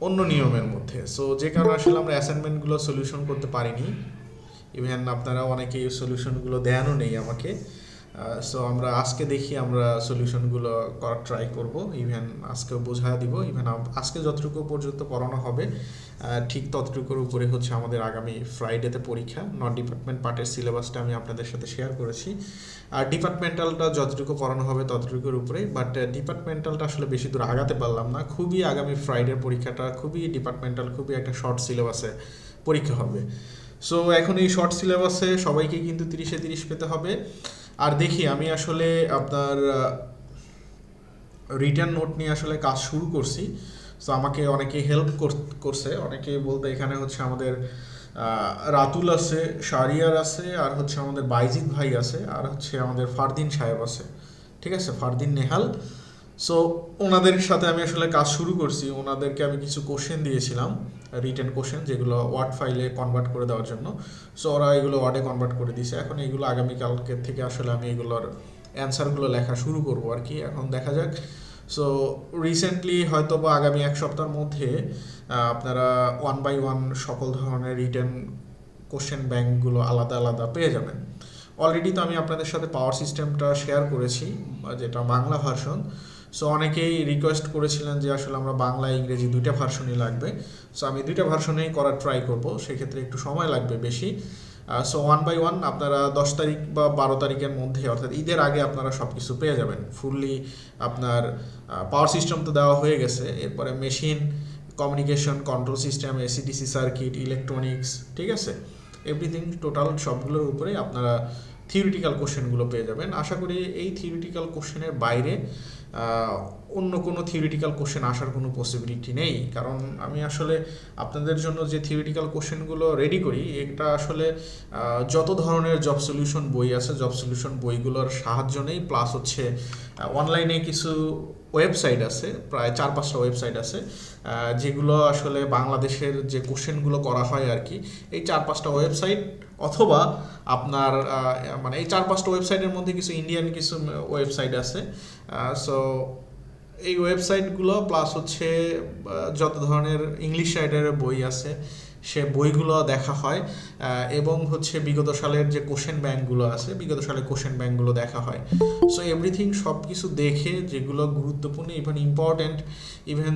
অন্য নিয়মের মধ্যে। সো যে কারণে আসলে আমরা অ্যাসাইনমেন্টগুলো সলিউশন করতে পারিনি। ইভেন আপনারা অনেকে এই সলিউশনগুলো দেয়ানও নেই আমাকে। সো আমরা আজকে দেখি আমরা সলিউশনগুলো করার ট্রাই করব। ইভেন আজকেও বোঝা দিব। ইভেন আজকে যতটুকু পর্যন্ত পড়ানো হবে ঠিক ততটুকুর উপরে হচ্ছে আমাদের আগামী ফ্রাইডেতে পরীক্ষা। নন ডিপার্টমেন্ট পার্টের সিলেবাসটা আমি আপনাদের সাথে শেয়ার করেছি। আর ডিপার্টমেন্টালটা যতটুকু পড়ানো হবে ততটুকুর উপরে, বাট ডিপার্টমেন্টালটা আসলে বেশি দূর আগাতে পারলাম না। খুবই আগামী ফ্রাইডের পরীক্ষাটা খুবই ডিপার্টমেন্টাল, খুবই একটা শর্ট সিলেবাসে পরীক্ষা হবে। সো এখন এই শর্ট সিলেবাসে সবাইকে কিন্তু 30-এ 30 পেতে হবে। আর দেখি আমি আসলে আপনার রিটার্ন নোট নিয়ে আসলে কাজ শুরু করছি। সো আমাকে অনেকে হেল্প করছে। অনেকে বলতে এখানে হচ্ছে আমাদের রাতুল আছে, শারিয়ার আছে, আর হচ্ছে আমাদের বাইজিৎ ভাই আছে, আর হচ্ছে আমাদের ফারদিন সাহেব আছে, ঠিক আছে, ফারদিন নেহাল। সো ওনাদের সাথে আমি আসলে কাজ শুরু করছি। ওনাদেরকে আমি কিছু কোশ্চেন দিয়েছিলাম, রিটেন কোশ্চেন, যেগুলো ওয়ার্ড ফাইলে কনভার্ট করে দেওয়ার জন্য। সো ওরা এগুলো ওয়ার্ডে কনভার্ট করে দিয়েছে। এখন এগুলো আগামীকালকে থেকে আসলে আমি এগুলোর অ্যান্সারগুলো লেখা শুরু করবো আর কি। এখন দেখা যাক। সো রিসেন্টলি হয়তো বা আগামী এক সপ্তাহের মধ্যে আপনারা ওয়ান বাই ওয়ান সকল ধরনের রিটেন কোশ্চেন ব্যাংকগুলো আলাদা আলাদা পেয়ে যাবেন। অলরেডি তো আমি আপনাদের সাথে পাওয়ার সিস্টেমটা শেয়ার করেছি, যেটা বাংলা ভার্সন। সো অনেকেই রিকোয়েস্ট করেছিলেন যে আসলে আমরা বাংলা ইংরেজি দুইটা ভার্সনই লাগবে। সো আমি দুইটা ভার্সনেই করার ট্রাই করব, সেক্ষেত্রে একটু সময় লাগবে বেশি। সো ওয়ান বাই ওয়ান আপনারা 10 তারিখ বা 12 তারিখের মধ্যে, অর্থাৎ ঈদের আগে আপনারা সব কিছু পেয়ে যাবেন ফুললি। আপনার পাওয়ার সিস্টেম তো দেওয়া হয়ে গেছে, এরপরে machine, communication, control system, AC DC circuit, electronics, ঠিক আছে, এভরিথিং টোটাল সবগুলোর উপরে আপনারা থিওরিটিক্যাল কোশ্চেনগুলো পেয়ে যাবেন। আশা করি এই থিওরিটিক্যাল কোশ্চেনের বাইরে অন্য কোনো থিওরিটিক্যাল কোশ্চেন আসার কোনো পসিবিলিটি নেই। কারণ আমি আসলে আপনাদের জন্য যে থিওরিটিক্যাল কোশ্চেনগুলো রেডি করি, এটা আসলে যত ধরনের জব সলিউশন বই আছে, জব সলিউশন বইগুলোর সাহায্য নেই, প্লাস হচ্ছে অনলাইনে কিছু ওয়েবসাইট আছে, প্রায় 4-5টা ওয়েবসাইট আছে, যেগুলো আসলে বাংলাদেশের যে কোশ্চেনগুলো করা হয় আর কি, এই 4-5টা ওয়েবসাইট, অথবা আপনার মানে এই 4-5টা ওয়েবসাইটের মধ্যে কিছু ইন্ডিয়ান কিছু ওয়েবসাইট আছে। সো এই ওয়েবসাইটগুলো প্লাস হচ্ছে যত ধরনের ইংলিশ রাইটারের বই আছে সে বইগুলো দেখা হয়, এবং হচ্ছে বিগত সালের যে কোশ্চেন ব্যাংকগুলো আছে, বিগত সালের কোশ্চেন ব্যাংকগুলো দেখা হয়। সো এভরিথিং সব কিছু দেখে যেগুলো গুরুত্বপূর্ণ, ইভেন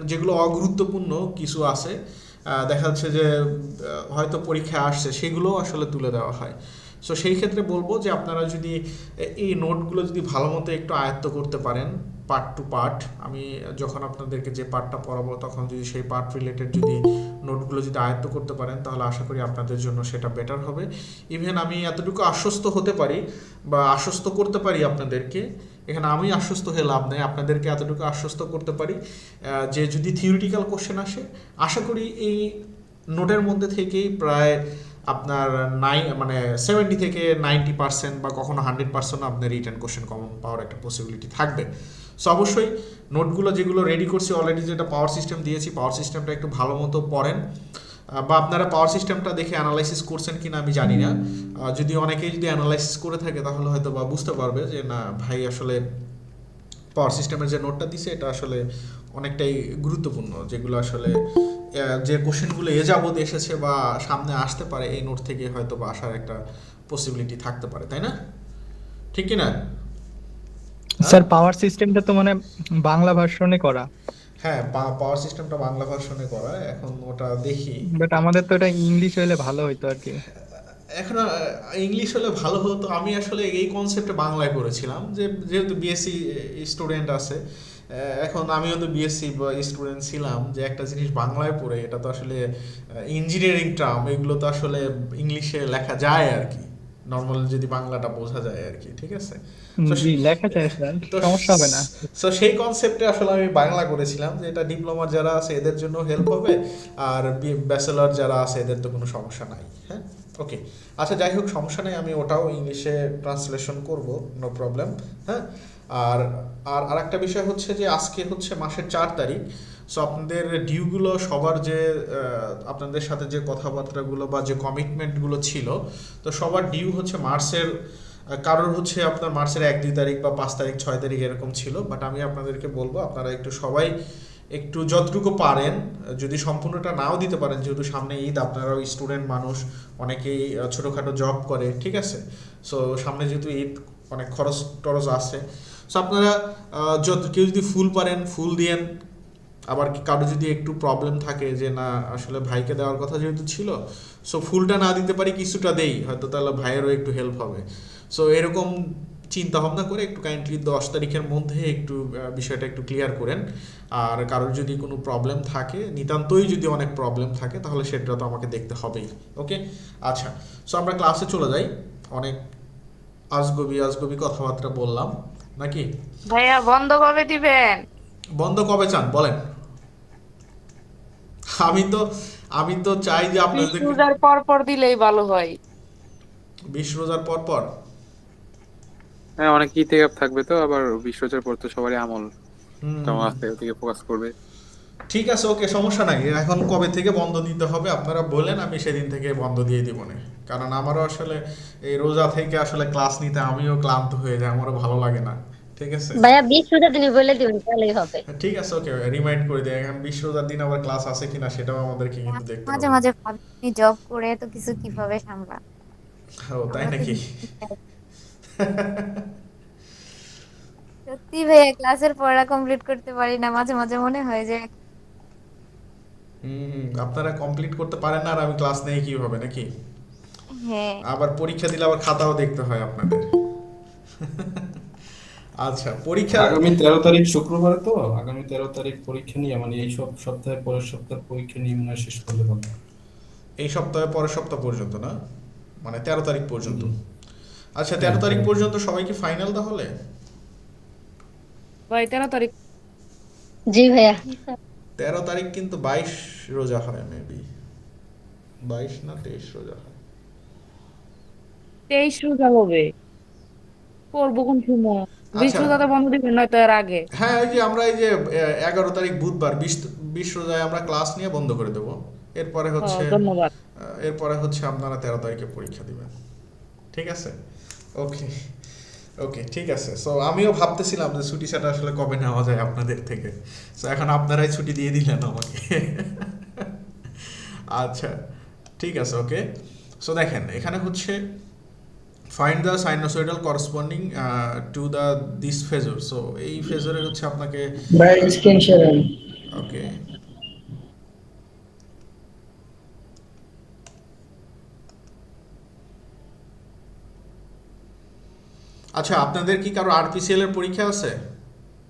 যেগুলো অগুরুত্বপূর্ণ কিছু আছে, দেখা যাচ্ছে যে হয়তো পরীক্ষায় আসছে, সেগুলো আসলে তুলে দেওয়া হয়। সো সেই ক্ষেত্রে বলবো যে আপনারা যদি এই নোটগুলো যদি ভালো মতো একটু আয়ত্ত করতে পারেন, পার্ট টু পার্ট, আমি যখন আপনাদেরকে যে পার্টটা পড়াবো তখন যদি সেই পার্ট রিলেটেড যদি নোটগুলো যদি আয়ত্ত করতে পারেন, তাহলে আশা করি আপনাদের জন্য সেটা বেটার হবে। ইভেন আমি এতটুকু আশ্বস্ত হতে পারি বা আশ্বস্ত করতে পারি আপনাদেরকে, এখানে আমি আশ্বস্ত হয়ে লাভ নেই, আপনাদেরকে এতটুকু আশ্বস্ত করতে পারি যে যদি থিওরিটিক্যাল কোশ্চেন আসে, আশা করি এই নোটের মধ্যে থেকেই প্রায় আপনার 70 থেকে 90% বা কখনো 100% আপনার রিটেন কোশ্চেন কমন পাওয়ার একটা পসিবিলিটি থাকবে। সো অবশ্যই নোটগুলো যেগুলো রেডি করছি অলরেডি, যেটা পাওয়ার সিস্টেম দিয়েছি, পাওয়ার সিস্টেমটা একটু ভালো মতো পড়েন। বা আপনারা পাওয়ার সিস্টেমটা দেখে অ্যানালাইসিস করছেন কিনা আমি জানি না। যদি অনেকেই যদি অ্যানালাইসিস করে থাকে তাহলে হয়তো বা বুঝতে পারবে যে না ভাই, আসলে পাওয়ার সিস্টেমের যে নোটটা দিছে এটা আসলে অনেকটাই গুরুত্বপূর্ণ, যেগুলো আসলে যে কোশ্চেনগুলো যাবত এসেছে বা সামনে আসতে পারে, এই নোট থেকে হয়তো বা আসার একটা পসিবিলিটি থাকতে পারে, তাই না? ঠিক কি না? হ্যাঁ, স্যার, পাওয়ার সিস্টেমটা তো মানে বাংলা ভার্সনে করা, হ্যাঁ, পাওয়ার সিস্টেমটা বাংলা ভার্সনে করা, এখন ওটা দেখি। বাট আমাদের তো এটা ইংলিশ হইলে ভালো হইতো আর কি। এখন ইংলিশ হলে ভালো হতো। আমি আসলে এই কনসেপ্টে বাংলায় করেছিলাম, যে যেহেতু বিএসসি স্টুডেন্ট আছে, এখন আমিও তো বিএসসি স্টুডেন্ট ছিলাম, যে একটা জিনিস বাংলায় পড়ে, এটা তো আসলে ইঞ্জিনিয়ারিং টার্ম, এগুলো তো আসলে ইংলিশে লেখা যায় আর কি, নর্মাল যদি বাংলাটা বোঝা যায় আর কি, ঠিক আছে। তো জি, লেখা যায় স্যার, তো সমস্যা হবে না। সো সেই কনসেপ্টে আসলে আমি বাংলা করেছিলাম, যে এটা ডিপ্লোমার যারা আছে এদের জন্য হেল্প হবে, আর ব্যাচেলর যারা আছে এদের তো কোনো সমস্যা নাই। হ্যাঁ, ওকে, আচ্ছা, যাই হোক, সমস্যা নেই, আমি ওটাও ইংলিশে ট্রান্সলেশন করব, নো প্রবলেম। হ্যাঁ, আর আর আরেকটা বিষয় হচ্ছে যে আজকে হচ্ছে মাসের 4 তারিখ। সো আপনাদের ডিউগুলো সবার যে আপনাদের সাথে যে কথাবার্তাগুলো বা যে কমিটমেন্টগুলো ছিল, তো সবার ডিউ হচ্ছে মার্চের, কারোর হচ্ছে আপনার মার্চের 1-2 তারিখ বা 5 তারিখ 6 তারিখ এরকম ছিল, বাট আমি আপনাদেরকে বলবো আপনারা একটু সবাই একটু যতটুকু পারেন, যদি সম্পূর্ণটা নাও দিতে পারেন, যেহেতু সামনে ঈদ, আপনারাও স্টুডেন্ট মানুষ, অনেকেই ছোটোখাটো জব করে, ঠিক আছে? সো সামনে যেহেতু ঈদ, অনেক খরচ টরচ আছে। সো আপনারা যত কেউ যদি ফুল পারেন ফুল দিয়েন। আবার কারো যদি একটু প্রবলেম থাকে যে না আসলে ভাইকে দেওয়ার কথা যেহেতু ছিল, সো ফুলটা না দিতে পারি কিছুটা দেই, হয়তো তাহলে ভাইয়েরও একটু হেল্প হবে। সো এরকম চিন্তা ভাবনা করে একটু কাইন্ডলি 10 তারিখের মধ্যে একটু বিষয়টা একটু ক্লিয়ার করেন। আর কারোর যদি কোনো প্রবলেম থাকে, নিতান্তই যদি অনেক প্রবলেম থাকে, তাহলে সেটা তো আমাকে দেখতে হবেই। ওকে, আচ্ছা। সো আমরা ক্লাসে চলে যাই। অনেক আজগবি আজগবি কথাবার্তা বললাম নাকি? ভাইয়া বন্ধ কবে দিবেন? বন্ধ কবে চান বলেন? আমি তো আমি তো চাই যে 20 আপনাদেরকে রোজার পর পর দিলেই ভালো হয়। 20 রোজার পর পর। হ্যাঁ, অনেক ইতিকাফ থাকবে তো, আবার 20 বছর পর তো সবারই আমল হুম, জমা আছে, ওদিকে ফোকাস করবে। ঠিক আছে, ওকে, সমস্যা নাই। এখন কবে থেকে বন্ধ দিতে হবে আপনারা বলেন, আমি সেদিন থেকে বন্ধ দিয়ে দিব না। কারণ আমারও আসলে এই রোজা থেকে আসলে ক্লাস নিতে আমিও ক্লান্ত হয়ে যাই, আমারও ভালো লাগে না। ঠিক আছে, ভাইয়া 20 রোজা দিনে বলে দিবেন তাহলেই হবে। ঠিক আছে, ওকে, রিমাইন্ড করে দিই। এখন 20 রোজার দিন আবার ক্লাস আছে কিনা সেটাও আমাদেরকে কিন্তু দেখতে মাঝে হবে। মাঝে ভাবি আপনি জব করে এত কিছু কিভাবে সামলান। ও তাই আমরা তো নাকি? সত্যি ভাইয়া ক্লাসের পড়া কমপ্লিট করতে পারি না, মাঝে মাঝে মনে হয় যে আপনারা কমপ্লিট করতে পারেন না আর আমি ক্লাস নেই কিভাবে নাকি? হ্যাঁ। আবার পরীক্ষা দিলে আবার খাতাও দেখতে হয় আপনাদের। আচ্ছা, পরীক্ষা আগামী 13 তারিখ শুক্রবার তো, আগামী 13 তারিখ পরীক্ষা নিয়ে মানে এই সব সপ্তাহে পরের সপ্তাহ পরীক্ষা নিয়ে মনে হয় শেষ করলে ভালো। এই সপ্তাহে পরের সপ্তাহ পর্যন্ত না, মানে 13 তারিখ পর্যন্ত? হুম। আচ্ছা, হ্যাঁ, 13 তারিখ 13 পর্যন্ত সবাই কি ফাইনাল তাহলে? ভাই 13 তারিখ। জি ভাইয়া। 13 তারিখ কিন্তু 22 রোজা হয় মেবি, 22 না 23 রোজা হয়। 23 রোজা হবে। করবো কোন সময়? 20 আচ্ছা, রোজাতে বন্ধ দিবেন নয়তো এর আগে। হ্যাঁ, এই যে আমরা এই যে 11 তারিখ বুধবার 20 রোজায় আমরা ক্লাস নিয়ে বন্ধ করে দেব। এরপরে হচ্ছে ধন্যবাদ। এরপরে হচ্ছে আপনারা 13 তারিখে পরীক্ষা দিবেন। ঠিক আছে, ওকে, ওকে, ঠিক আছে। সো আমিও ভাবতেছিলাম যে ছুটি সেটা আসলে কবে নেওয়া যায় আপনাদের থেকে। সো এখন আপনারাই ছুটি দিয়ে দিলেন আমাকে। আচ্ছা, ঠিক আছে, ওকে। সো দেখেন এখানে হচ্ছে find the sinusoidal corresponding to the this phasor. So এই ফেজরে হচ্ছে আপনাকে ভাই স্ক্রিন শেয়ার। ওকে, আচ্ছা, আপনাদের কি কারো আরপিসিএল এর পরীক্ষা আছে?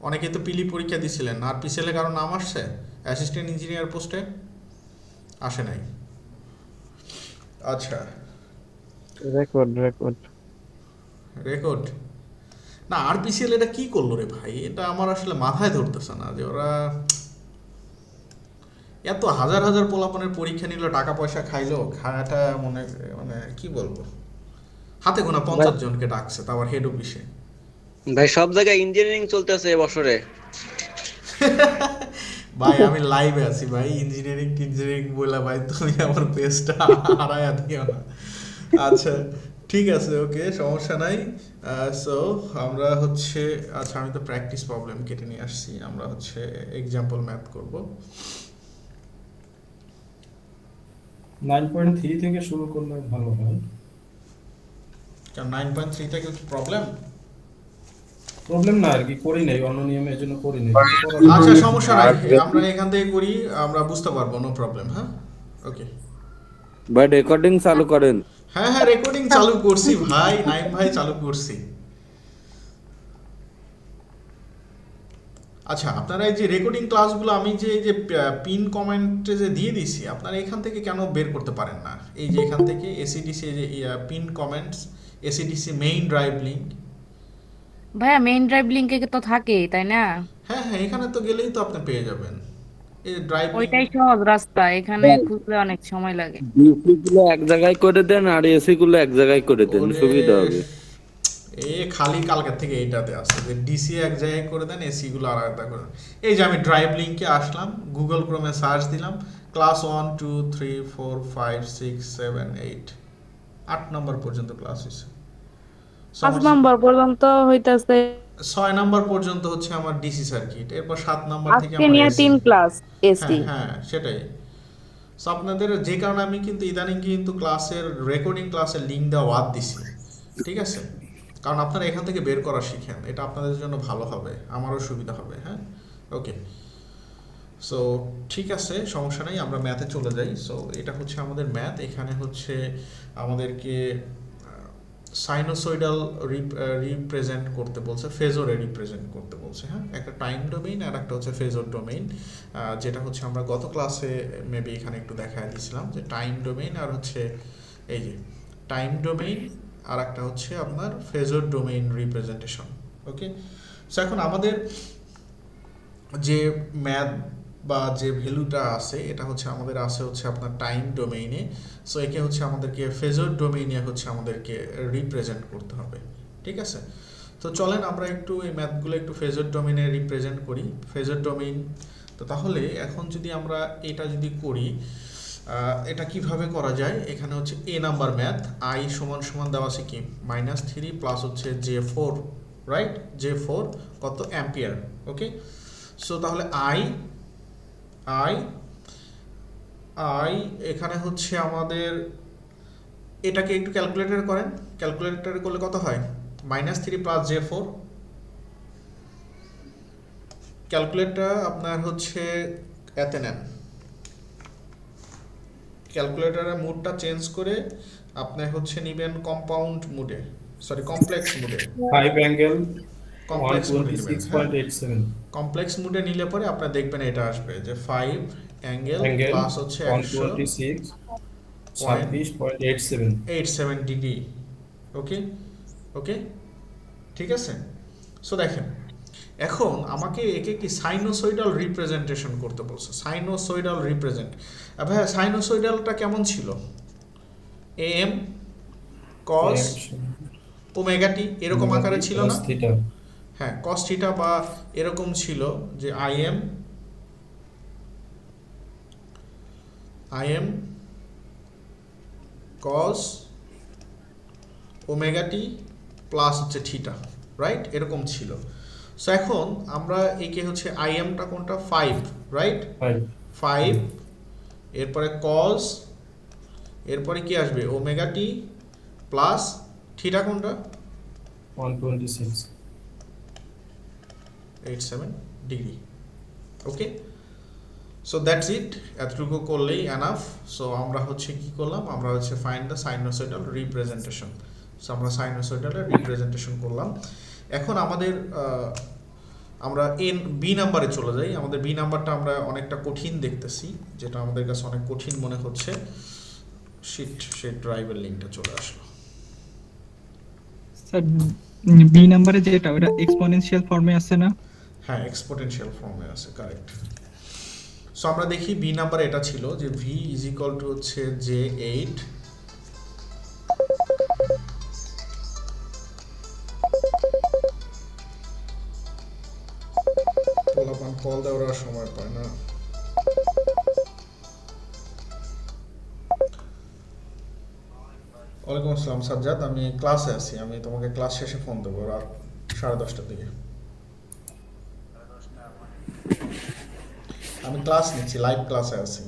অনেকে তো পিলি পরীক্ষা দিছিলেন, আরপিসিএল এ কারো নাম আসছে অ্যাসিস্ট্যান্ট ইঞ্জিনিয়ার পোস্টে? আসে নাই? আচ্ছা, রেকর্ড রেকর্ড রেকর্ড না, আরপিসিএল এটা কি করলো রে ভাই? এটা আমার আসলে মাথায় ধরতেছে না যে ওরা এত হাজার হাজার পোলাপনের পরীক্ষা নিল, টাকা পয়সা খাইলো, খায়াটা মনে মানে কি বলবো, হাতে গোনা 50 জনকে ডাকছে, তা আবার হেড অফিসে। ভাই সব জায়গায় ইঞ্জিনিয়ারিং চলতেছে এবছরে। ভাই আমি লাইভে আছি ভাই, ইঞ্জিনিয়ারিং টিঞ্জিনিয়ারিং বলে ভাই তুমি আমার পেজটা হারায়া দিও না। আচ্ছা, ঠিক আছে, ওকে, সমস্যা নাই। সো আমরা হচ্ছে, আচ্ছা আমি তো প্র্যাকটিস প্রবলেম কেটে নিয়ে আসছি, আমরা হচ্ছে এক্সাম্পল ম্যাথ করব। 9.3 থেকে শুরু করলে ভালো হয়। কারণ 9.3 থেকে কি প্রবলেম? প্রবলেম না আর কি, করি নাই অন্য নিয়মে, এই জন্য করি নাই। আচ্ছা, সমস্যা নাই, আমরা এখান থেকে করি, আমরা বুঝতে পারবো, নো প্রবলেম। হ্যাঁ, ওকে। ভাই রেকর্ডিং চালু করেন। হ্যাঁ হ্যাঁ, রেকর্ডিং চালু করছি ভাই, নাইম ভাই চালু করছি। আচ্ছা, আপনারা এই যে রেকর্ডিং ক্লাসগুলো আমি যে এই যে পিন কমেন্টে যে দিয়ে দিছি, আপনারা এখান থেকে কেন বের করতে পারেন না? এই যে এখান থেকে এসিডিসি যে pin comments, AC DC main drive link. ভাইয়া মেইন ড্রাইভ লিংকে তো থাকেই তাই না? হ্যাঁ হ্যাঁ, এখানে তো গেলেই তো আপনি পেয়ে যাবেন এই ড্রাইভ লিংক। ওইটাই সহজ রাস্তা, এখানে খুঁজলে অনেক সময় লাগে। ডিসি গুলো এক জায়গায় করে দেন আর এসি গুলো এক জায়গায় করে দেন, ওরে, সুবিধা হবে। খালি কালকের থেকে এইটাতে আসছে যে ডিসি এক জায়গায় করে দেন, এসি গুলো আলাদা করে দেন। এই যে আমি ড্রাইভ লিংকে আসলাম, গুগল ক্রোমে সার্চ দিলাম, ক্লাস 1 2 3 4 5 6 7 8, 8 নম্বর পর্যন্ত ক্লাস হয়েছে। 5 নম্বর পর্যন্ত হইতাছে। 6 নাম্বার পর্যন্ত হচ্ছে আমার ডিসি সার্কিট, এরপর 7 নাম্বার থেকে আজকে আমার নিয়ে এসি। 3 ক্লাস হ্যাঁ এসি। হ্যাঁ সেটাই। সো আপনাদের যে কারণে আমি কিন্তু ইদানিং কিন্তু ক্লাসের রেকর্ডিং ক্লাসের লিঙ্ক দেওয়া বাদ দিছি, ঠিক আছে? কারণ আপনারা এখান থেকে বের করা শিখেন, এটা আপনাদের জন্য ভালো হবে, আমারও সুবিধা হবে। হ্যাঁ, ওকে। সো ঠিক আছে, সমস্যা নেই, আমরা ম্যাথে চলে যাই। সো এটা হচ্ছে আমাদের ম্যাথ। এখানে হচ্ছে আমাদেরকে সাইনোসয়েডাল রিপ্রেজেন্ট করতে বলছে, ফেজরে রিপ্রেজেন্ট করতে বলছে। হ্যাঁ, একটা টাইম ডোমেইন আর একটা হচ্ছে ফেজর ডোমেইন, যেটা হচ্ছে আমরা গত ক্লাসে মেবি এখানে একটু দেখায় দিয়েছিলাম যে টাইম ডোমেইন আর হচ্ছে এই যে টাইম ডোমেইন আর একটা হচ্ছে আপনার ফেজর ডোমেইন রিপ্রেজেন্টেশন। ওকে, সো এখন আমাদের যে ম্যাথ বা যে ভ্যালুটা আছে এটা হচ্ছে আমাদের আছে হচ্ছে আপনার টাইম ডোমেইনে। সো একে হচ্ছে আমাদেরকে ফেজর ডোমেইনে হচ্ছে আমাদেরকে রিপ্রেজেন্ট করতে হবে, ঠিক আছে? তো চলেন আমরা একটু এই ম্যাথগুলো একটু ফেজর ডোমেইনে রিপ্রেজেন্ট করি। ফেজর ডোমেইন, তো তাহলে এখন যদি আমরা এটা যদি করি, এটা কিভাবে করা যায়? এখানে হচ্ছে এ নাম্বার ম্যাথ, আই সমান সমান দেওয়া আছে কি -3 প্লাস হচ্ছে J4, রাইট? J4 কত অ্যাম্পিয়ার। ওকে, সো তাহলে আই এখানে হচ্ছে আমাদের এটাকে একটু ক্যালকুলেটর করেন, ক্যালকুলেটর করলে কত হয়? -3 প্লাস J4, ক্যালকুলেটর আপনার হচ্ছে এতে নেন, ক্যালকুলেটরের মুডটা চেঞ্জ করে আপনি হচ্ছে নেবেন কম্পাউন্ড মুডে, সরি কমপ্লেক্স মুডে, 5 অ্যাঙ্গেল কমপ্লেক্স মুডে নেবেন। 126.87 কমপ্লেক্স মুডে নিলে পরে আপনার দেখবেন এটা আসবে যে 5 অ্যাঙ্গেল অ্যাঙ্গেল প্লাস হচ্ছে 126.87 ডিগ্রি। ওকে ওকে, ঠিক আছে। সো দেখেন এখন আমাকে একে কি সাইনোসয়েডাল রিপ্রেজেন্টেশন করতে বলছে, সাইনোসয়েডাল রিপ্রেজেন্ট। ভাইয়া সাইনোসয়েডালটা কেমন ছিল? am cos ওমেগা টি এরকম আকারে ছিল না? হ্যাঁ, cos থিটা বা এরকম ছিল যে I am cos omega t plus হচ্ছে থিটা, রাইট? এরকম ছিল। সো এখন আমরা একে হচ্ছে টা কোনটা 5, রাইট? 5 এরপরে cos, এরপরে কি আসবে ওমেগা টি প্লাস থিটা কোনটা 127 degree. Okay, so that's it, এতটুকু করলেই এনাফ। সো আমরা হচ্ছে কি করলাম, আমরা হচ্ছে find the sinusoidal representation. So আমরা সাইনোসয়েডালের রিপ্রেজেন্টেশন করলাম। এখন আমাদের আমরা বি নাম্বারে চলে যাই। আমাদের বি নাম্বারটা আমরা অনেকটা কঠিন দেখতেছি, যেটা আমাদের কাছে অনেক কঠিন মনে হচ্ছে। শিট ড্রাইভের লিঙ্কটা চলে আসলো। স্যার বি নাম্বারে যেটা ওটা এক্সপোনেনশিয়াল ফর্মে আছে না? হ্যাঁ, এক্সপোনেনশিয়াল ফর্মে আছে, কারেক্ট। সো আমরা দেখি বি নাম্বারে এটা ছিল যে v হচ্ছে J8 কল দেওয়ার সময় পায় না। ওয়ালাইকুম আসসালাম সাজ্জাদ, আমি ক্লাসে আছি, আমি তোমাকে ক্লাস শেষে ফোন দেবো রাত 10:30টার দিকে। আমি ক্লাস নিচ্ছি, লাইভ ক্লাসে আছি।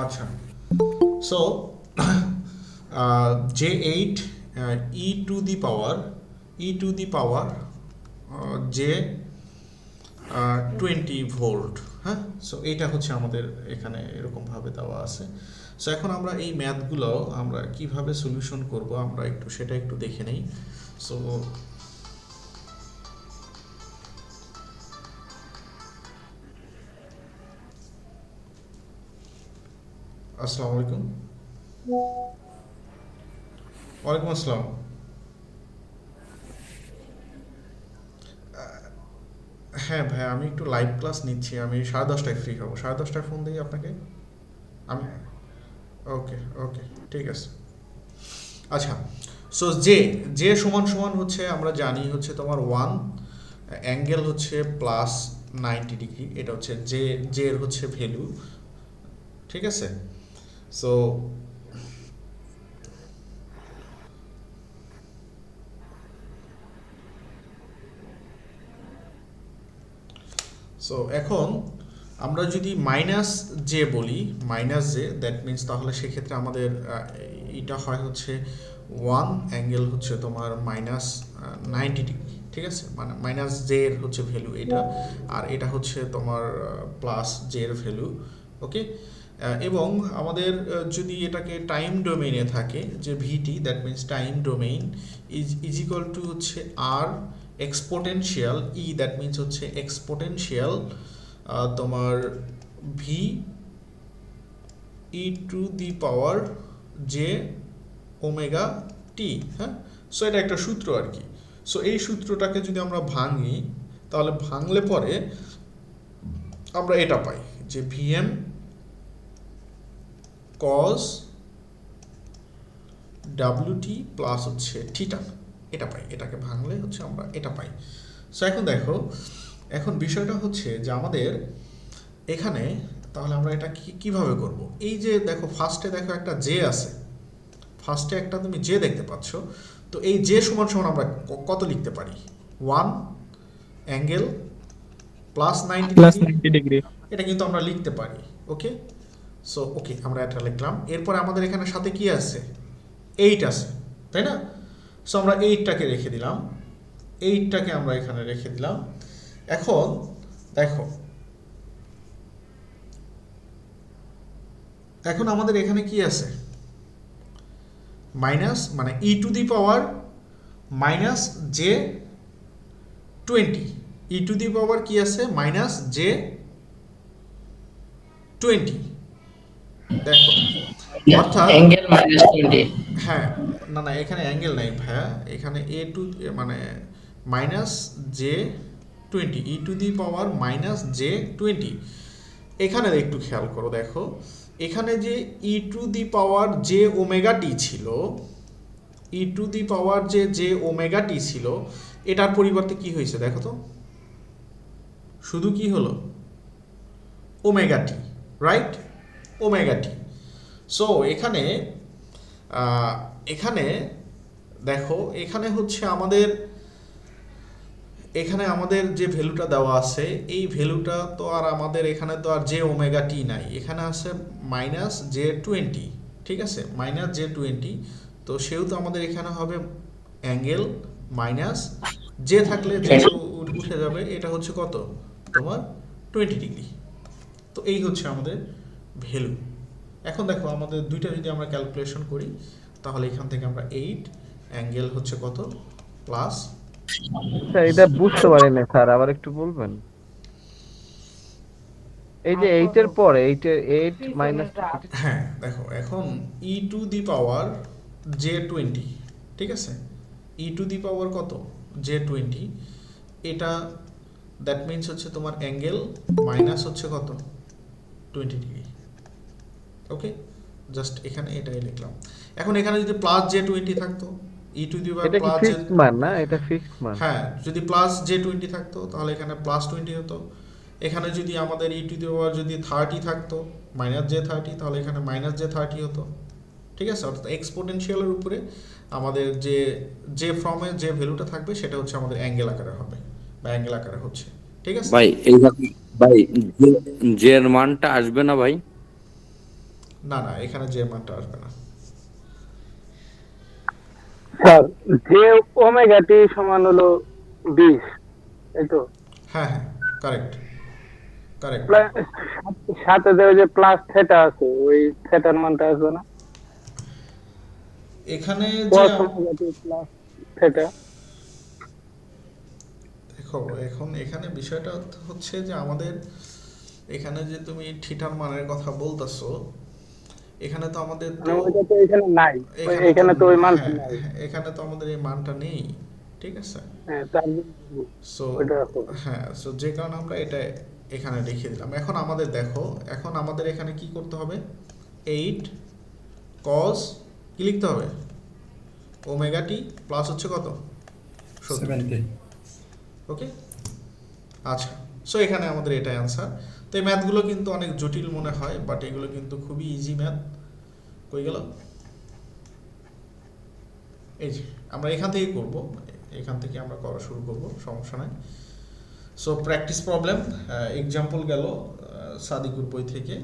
আচ্ছা, so J8 e two the power J20 volt. হ্যাঁ, সো এইটা হচ্ছে আমাদের এখানে এরকমভাবে দেওয়া আছে। সো এখন আমরা এই ম্যাথগুলো আমরা কিভাবে সলিউশন করব আমরা সেটা একটু দেখে নেই। সো আসসালামু আলাইকুম। ওয়ালাইকুম আসসালাম। হ্যাঁ ভাই, আমি একটু লাইভ ক্লাস নিচ্ছি, আমি 10:30টায় ফ্রি হব, 10:30টায় ফোন দিই আপনাকে আমি। ওকে ওকে, ঠিক আছে। আচ্ছা, সো জে সমান সমান হচ্ছে আমরা জানি হচ্ছে তোমার 1 অ্যাঙ্গেল হচ্ছে +90 ডিগ্রি, এটা হচ্ছে জে এর হচ্ছে ভ্যালু, ঠিক আছে। সো সো এখন আমরা যদি মাইনাস জে বলি, মাইনাস জে, দ্যাট মিন্স তাহলে সেক্ষেত্রে আমাদের এটা হয় হচ্ছে 1 অ্যাঙ্গেল হচ্ছে তোমার মাইনাস 90 ডিগ্রি, ঠিক আছে, মানে মাইনাস জে এর হচ্ছে ভ্যালু এটা, আর এটা হচ্ছে তোমার প্লাস জে এর ভ্যালু। ওকে, এবং আমাদের যদি এটাকে টাইম ডোমেইনে থাকে যে VT, that means time domain is equal to হচ্ছে আর এক্সপোটেনশিয়াল ই, দ্যাট মিন্স হচ্ছে এক্সপোটেনশিয়াল তোমার V E to the power J omega T. হ্যাঁ, সো এটা একটা সূত্র আর কি। সো এই সূত্রটাকে যদি আমরা ভাঙি, তাহলে ভাঙলে পরে আমরা এটা পাই যে ভিএম কজ ডাব্লিউটি প্লাস হচ্ছে থিটা, এটা পাই, এটাকে ভাঙলে হচ্ছে আমরা এটা পাই। সো এখন দেখো, এখন বিষয়টা হচ্ছে যে আমাদের এখানে তাহলে আমরা এটা কিভাবে করব? এই যে দেখো ফার্স্টে দেখো একটা জে আছে, ফার্স্টে একটা তুমি জে দেখতে পাচ্ছ, তো এই জে সমান সমান আমরা কত লিখতে পারি? 1 অ্যাঙ্গেল প্লাস 90 ডিগ্রি, এটা কিন্তু আমরা লিখতে পারি। ওকে, সো ওকে, আমরা এটা লিখলাম। এরপরে আমাদের এখানে সাথে কি আছে? 8 আছে, তাই না? সো আমরা 8টাকে রেখে দিলাম, 8টাকে আমরা এখানে রেখে দিলাম। এখন দেখো, এখন আমাদের এখানে কি আছে? মাইনাস, মানে E to the power minus J 20, E to the power কি আছে? Minus J 20। দেখো, অর্থাৎ অ্যাঙ্গেল -20। হ্যাঁ, না না, এখানে অ্যাঙ্গেল নাই ভাইয়া, এখানে এ টু মানে minus J 20, E to the power minus J 20। এখানে একটু খেয়াল করো, দেখো এখানে যে E to the power J omega T ছিল, ই টু দি পাওয়ার যে ওমেগা টি ছিল, এটার পরিবর্তে কি হয়েছে দেখো তো, শুধু কি হলো? Omega t, right? Omega t. So এখানে এখানে দেখো, এখানে হচ্ছে আমাদের, এখানে আমাদের যে ভ্যালুটা দেওয়া আছে, এই ভ্যালুটা তো আর আমাদের এখানে তো আর জে ওমেগা টি নাই, এখানে আছে মাইনাস জে 20, ঠিক আছে, মাইনাস জে 20। তো সেহেতু আমাদের এখানে হবে অ্যাঙ্গেল মাইনাস জে থাকলে যে উঠে যাবে, এটা হচ্ছে কত তোমার 20 ডিগ্রি। তো এই হচ্ছে আমাদের ভ্যালু। এখন দেখো আমাদের দুইটা যদি আমরা ক্যালকুলেশন করি, তাহলে এখান থেকে আমরা 8 অ্যাঙ্গেল হচ্ছে কত প্লাস। স্যার এটা বুঝতে পারি না স্যার, আবার একটু বলবেন? এই যে 8 এর পরে 8 মাইনাস, হ্যাঁ দেখো, এখন ই টু দি পাওয়ার জে 20, ঠিক আছে, ই টু দি পাওয়ার কত? জে 20, এটা দ্যাট মিনস হচ্ছে তোমার অ্যাঙ্গেল মাইনাস হচ্ছে কত 20 ডিগ্রি। ওকে, জাস্ট এখানে এটাই লিখলাম। এখন এখানে যদি প্লাস জে 20 থাকতো, ই টু দি পাওয়ার এটা কি প্লাস জে, ফিক্সড মান না? এটা ফিক্সড মান। হ্যাঁ, যদি প্লাস জে 20 থাকতো তাহলে এখানে প্লাস 20 হতো। এখানে যদি আমাদের ই টু দি পাওয়ার যদি 30 থাকতো, মাইনাস জে 30, তাহলে এখানে মাইনাস জে 30 হতো, ঠিক আছে। অর্থাৎ এক্সপোনেনশিয়ালের উপরে আমাদের যে ফর্মে যে ভ্যালুটা থাকবে সেটা হচ্ছে আমাদের অ্যাঙ্গেল আকারে হবে, বা অ্যাঙ্গেল আকারে হচ্ছে, ঠিক আছে ভাই এইভাবে ভাই জে এর মানটা আসবে না ভাই? না না, এখানে যে মানটা আসবে না। স্যার জে ওমেগা টি সমান হলো 20, এই তো? হ্যাঁ হ্যাঁ, কারেক্ট কারেক্ট। সাথে যে প্লাস থিটা আছে, ওই থিটার মানটা আসবে না? এখানে cos যে ওমেগা টি প্লাস থিটা। দেখো, এখন এখানে বিষয়টা হচ্ছে যে আমাদের এখানে যে তুমি থিটার মানের কথা বলতেছো, এখানে তো আমাদের তো ওইটা তো এখানে নাই, এখানে তো ওই মানটা হ্যাঁ, নাই। এখানে তো আমাদের এই মানটা নেই, ঠিক আছে। হ্যাঁ, তার সো ওইটা আছে। হ্যাঁ, সো যে কারণে আমরা এটা এখানে লিখে দিলাম। এখন আমাদের দেখো, এখন আমাদের এখানে কি করতে হবে? 8 cos কি লিখতে হবে? ওমেগা টি প্লাস হচ্ছে কত? 70। ওকে, আচ্ছা। সো এখানে আমাদের এটাই অ্যান্সার। তো এই ম্যাথগুলো কিন্তু অনেক জটিল মনে হয়, বাট এগুলো কিন্তু খুবই ইজি ম্যাথ। কই গেল? এই যে আমরা এখান থেকে করব, এখান থেকে আমরা করা শুরু করব, সমস্যা নাই। সো প্র্যাকটিস প্রবলেম এক্সাম্পল গেল সাদিকুর বই থেকে।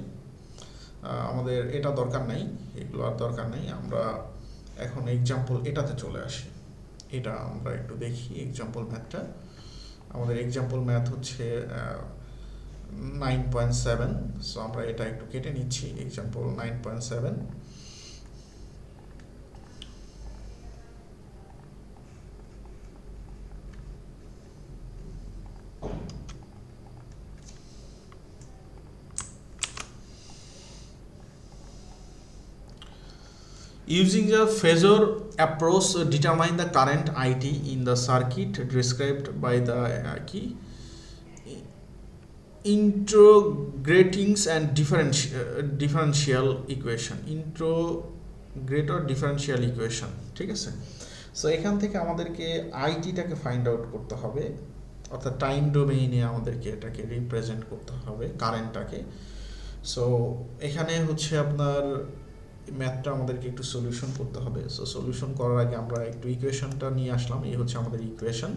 আমাদের এটা দরকার নাই, এগুলো আর দরকার নেই। আমরা এখন এক্সাম্পল এটাতে চলে আসি। এটা আমরা একটু দেখি এক্সাম্পল ম্যাথটা। আমাদের এক্সাম্পল ম্যাথ হচ্ছে 9.7। সো আমরা এটা একটু কেটে নিচ্ছি, example 9.7। Using the phasor approach, determine the current IT in the circuit described by the key integrating and differential equation, integrator differential equation, ঠিক আছে। সো এখান থেকে আমাদেরকে আইটিটাকে ফাইন্ড আউট করতে হবে, অর্থাৎ টাইম ডোমেইনে আমাদেরকে এটাকে রিপ্রেজেন্ট করতে হবে কারেন্টটাকে। সো এখানে হচ্ছে আপনার ম্যাথটা আমাদেরকে একটু সলিউশন করতে হবে। সো সলিউশন করার আগে আমরা একটু ইকুয়েশনটা নিয়ে আসলাম। এই হচ্ছে আমাদের ইকুয়েশন,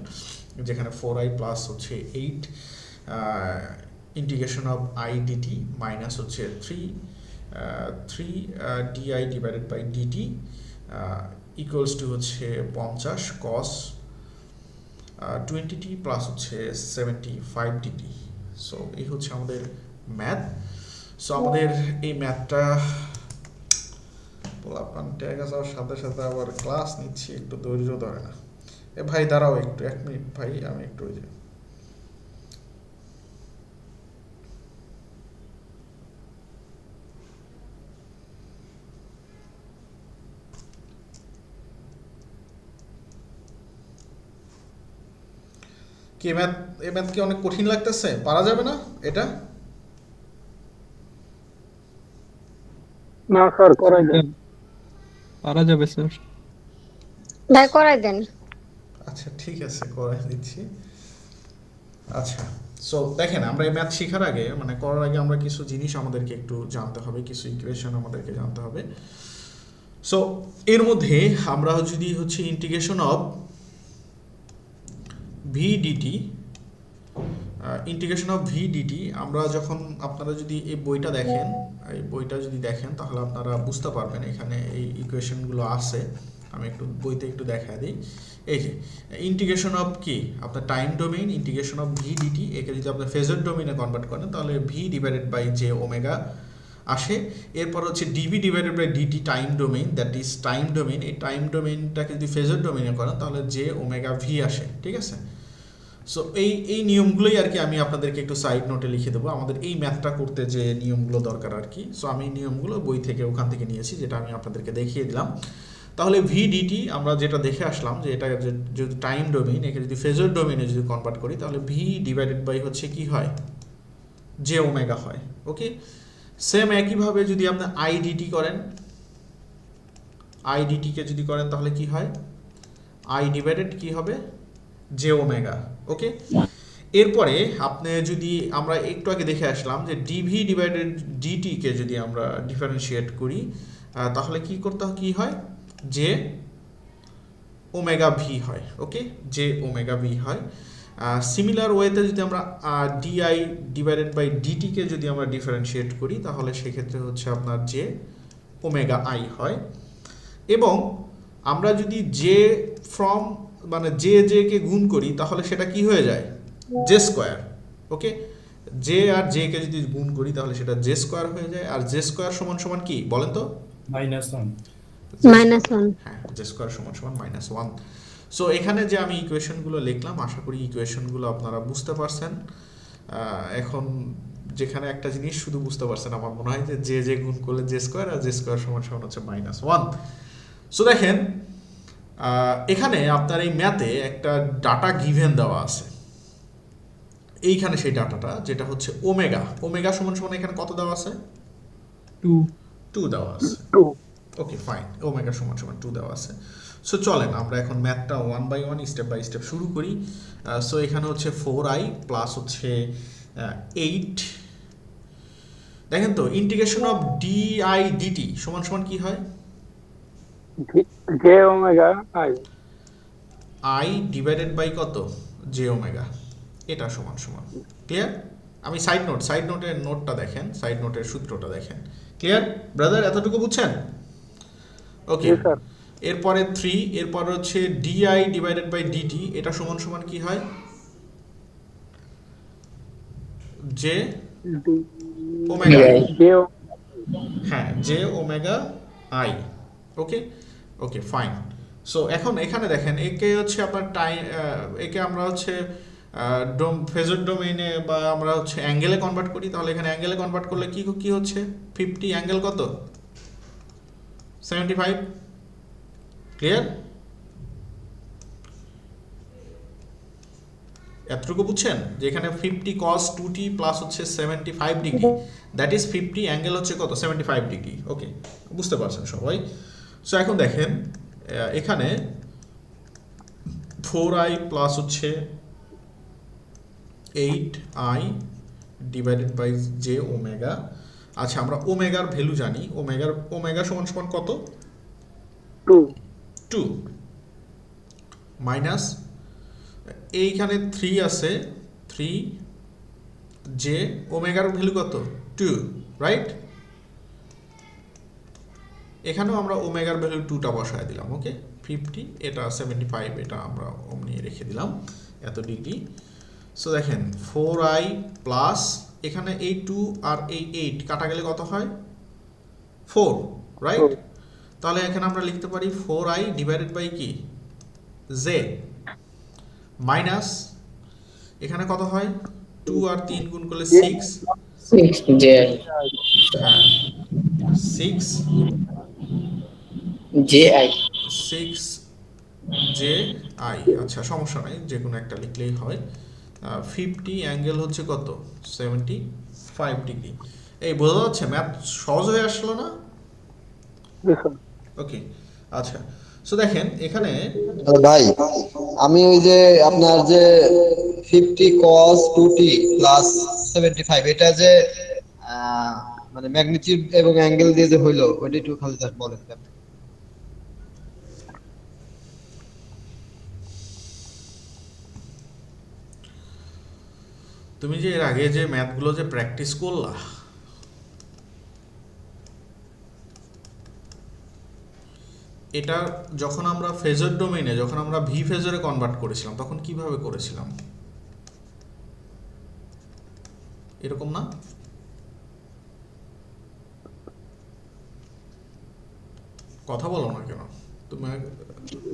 যেখানে 4i প্লাস হচ্ছে 8 integration of i dt minus হচ্ছে 3 di divided by dt equals to হচ্ছে 50 কস 20t প্লাস হচ্ছে 75 ডিটি। সো এই হচ্ছে আমাদের ম্যাথ। সো আমাদের এই ম্যাথটা পোলাপান ট্যাগ আসার সাথে সাথে আবার ক্লাস নিচ্ছি, একটু ধৈর্য ধরে না। এ ভাই দাঁড়াও একটু, 1 মিনিট ভাই, আমি একটু ওই যে কি ম্যাথ, এই ম্যাথ কি অনেক কঠিন লাগতেছে? পারা যাবে না এটা? না স্যার করাই দেন। পারা যাবে স্যার। ভাই করাই দেন। আচ্ছা ঠিক আছে, করে দিচ্ছি। আচ্ছা সো দেখেন, আমরা এই ম্যাথ শেখার আগে মানে করার আগে আমরা কিছু জিনিস আমাদেরকে একটু জানতে হবে, কিছু ইকুয়েশন আমাদেরকে জানতে হবে। সো এর মধ্যে আমরা যদি হচ্ছে integration of VDT, integration of VDT আমরা যখন, আপনারা যদি এই বইটা দেখেন, এই বইটা যদি দেখেন তাহলে আপনারা বুঝতে পারবেন এখানে এই ইকুয়েশনগুলো আছে। আমি একটু বইতে একটু দেখা দিই। এই যে ইন্টিগ্রেশন অফ কি আপনার time domain, integration of vdt, একে যদি আপনি ফেজর ডোমেইনে কনভার্ট করেন তাহলে v divided by j omega আসে। এরপর হচ্ছে dv divided by dt time domain, that is time domain. এই টাইম ডোমেইনটাকে যদি ফেজর ডোমেইনে করেন তাহলে জে ওমেগা ভি আসে, ঠিক আছে। সো এই নিয়মগুলোই আর কি আমি আপনাদেরকে একটু সাইড নোটে লিখে দেবো, আমাদের এই ম্যাথটা করতে যে নিয়মগুলো দরকার আর কি। সো আমি নিয়মগুলো বই থেকে ওখান থেকে নিয়েছি, যেটা আমি আপনাদেরকে দেখিয়ে দিলাম। তাহলে ভিডিটি আমরা যেটা দেখে আসলাম যে এটা যদি টাইম ডোমেইন, একে যদি ফেজর ডোমেইনে যদি কনভার্ট করি তাহলে ভি ডিভাইডেড বাই হচ্ছে কি হয়, জে ওমেগা হয়। ওকে, সেম একইভাবে যদি আপনি আইডিটি করেন, আইডিটিকে যদি করেন তাহলে কি হয়, আই ডিভাইডেড কি হবে, জে ওমেগা। ওকে, এরপরে আপনি যদি আমরা একটু আগে দেখে আসলাম যে ডিভি ডিভাইডেড ডিটিকে যদি আমরা ডিফারেন্সিয়েট করি তাহলে কি করতে কি হয়, জে ওমেগা ভি হয়। ওকে, জে ওমেগা ভি হয়। সিমিলার ওয়েতে যদি আমরা ডিআই ডিভাইডেড বাই ডিটিকে যদি আমরা ডিফারেন্সিয়েট করি তাহলে সেক্ষেত্রে হচ্ছে আপনার জে ওমেগা আই হয়। এবং আমরা যদি জে ফ্রম মানে জে জে কে গুণ করি তাহলে সেটা কি হয়ে যায়, জে স্কোয়ার। ওকে, জে আর জে কে যদি গুণ করি তাহলে সেটা জে স্কোয়ার হয়ে যায়। আর জে স্কোয়ার সমান সমান কি বলেন তো, -1। -1। হ্যাঁ, জে স্কোয়ার সমান সমান -1। সো এখানে যে আমি ইকুয়েশনগুলো লিখলাম, আশা করি ইকুয়েশনগুলো আপনারা বুঝতে পারছেন। এখন যেখানে একটা জিনিস শুধু বুঝতে পারছেন আমার মনে হয়, যে জে জে গুণ করলে জে স্কোয়ার, আর জে স্কোয়ার সমান সমান হচ্ছে -1। সো দেখেন এখানে আপনার এই ম্যাথে একটা ডাটা গিভেন দেওয়া আছে, এইখানে সেই ডাটাটা যেটা হচ্ছে ওমেগা, ওমেগা সমান সমান এখানে কত দেওয়া আছে, 2 দেওয়া আছে। ওকে ফাইন, ওমেগা সমান সমান 2 দেওয়া আছে। সো চলেন আমরা এখন ম্যাথটা 1 বাই 1 স্টেপ বাই স্টেপ শুরু করি। সো এখানে হচ্ছে 4i প্লাস হচ্ছে 8। দেখেন তো ইন্টিগ্রেশন অফ ডিআই ডিটি সমান সমান কি হয়, j omega i, i divided by কত, জে ওমেগা। এটা সমান সমান, ক্লিয়ার? আমি সাইড নোটের নোটটা দেখেন, সাইড নোটের সূত্রটা দেখেন। ক্লিয়ার ব্রাদার, এতটুকু বুঝছেন? ওকে, জি স্যার। এরপরে 3, এরপর হচ্ছে ডিআই ডিভাইডেড বাই ডিটি, এটা সমান সমান কি হয়? জে ওমেগা, যে হ্যাঁ J omega I. Okay okay fine. So এখন এখানে দেখেন, একে হচ্ছে আপনার একে আমরা হচ্ছে ফেজর ডোমেইনে বা আমরা হচ্ছে অ্যাঙ্গেলে কনভার্ট করি, তাহলে এখানে অ্যাঙ্গেলে কনভার্ট করলে কি হচ্ছে? 50 অ্যাঙ্গেল কত? 75। ক্লিয়ার? এতটুকু বুঝছেন যে এখানে 50 cos 2t প্লাস হচ্ছে 75 ডিগ্রি, দ্যাট ইজ 50 অ্যাঙ্গেল হচ্ছে কত? 75 ডিগ্রি। ওকে, বুঝতে পারছেন সবাই? সো এখন দেখেন এখানে 4i প্লাস হচ্ছে 8i divided by j omega. আচ্ছা, আমরা ওমেগার ভ্যালু জানি, ওমেগা সমান সমান কত? 2 মাইনাস এইখানে 3 আছে, 3 জে ওমেগার ভ্যালু কত? 2, রাইট? এখানেও আমরা ওমেগার ভ্যালু 2টা বসায় দিলাম। ওকে, 50 এটা 75, এটা আমরা অমনি রেখে দিলাম এত ডিগ্রি। সো দেখেন 4i প্লাস এখানে এই 2 আর এই 8 কাটা গেলে কত হয়? 4, রাইট? তাহলে এখানে আমরা লিখতে পারি 4i ডিভাইডেড বাই কি? জে মাইনাস এখানে কত হয়? 2 আর 3 গুণ করলে 6 যে হ্যাঁ 6 যে আই 6 জে আই। আচ্ছা, সমস্যা নাই, যে কোনো একটা লিখলেই হয়। 50 অ্যাঙ্গেল হচ্ছে কত? 75 ডিগ্রি। এই বোঝা যাচ্ছে? ম্যাথ সহজ হয়ে আসলো না? ওকে, আচ্ছা। সো দেখেন এখানে ভাই, আমি ওই যে আপনার যে 50 cos 2t প্লাস 75 এটা যে মানে ম্যাগনিটিউড এবং অ্যাঙ্গেল দিয়ে যে হইলো, ওইটা একটু খালি বলেন। তুমি যে এর আগে যে ম্যাথগুলো যে প্র্যাকটিস করলা, এটা যখন আমরা ফেজর ডোমেইনে, যখন আমরা ভি ফেজরে কনভার্ট করেছিলাম, তখন কিভাবে করেছিলাম? এরকম না? কথা বলো না কেন তুমি?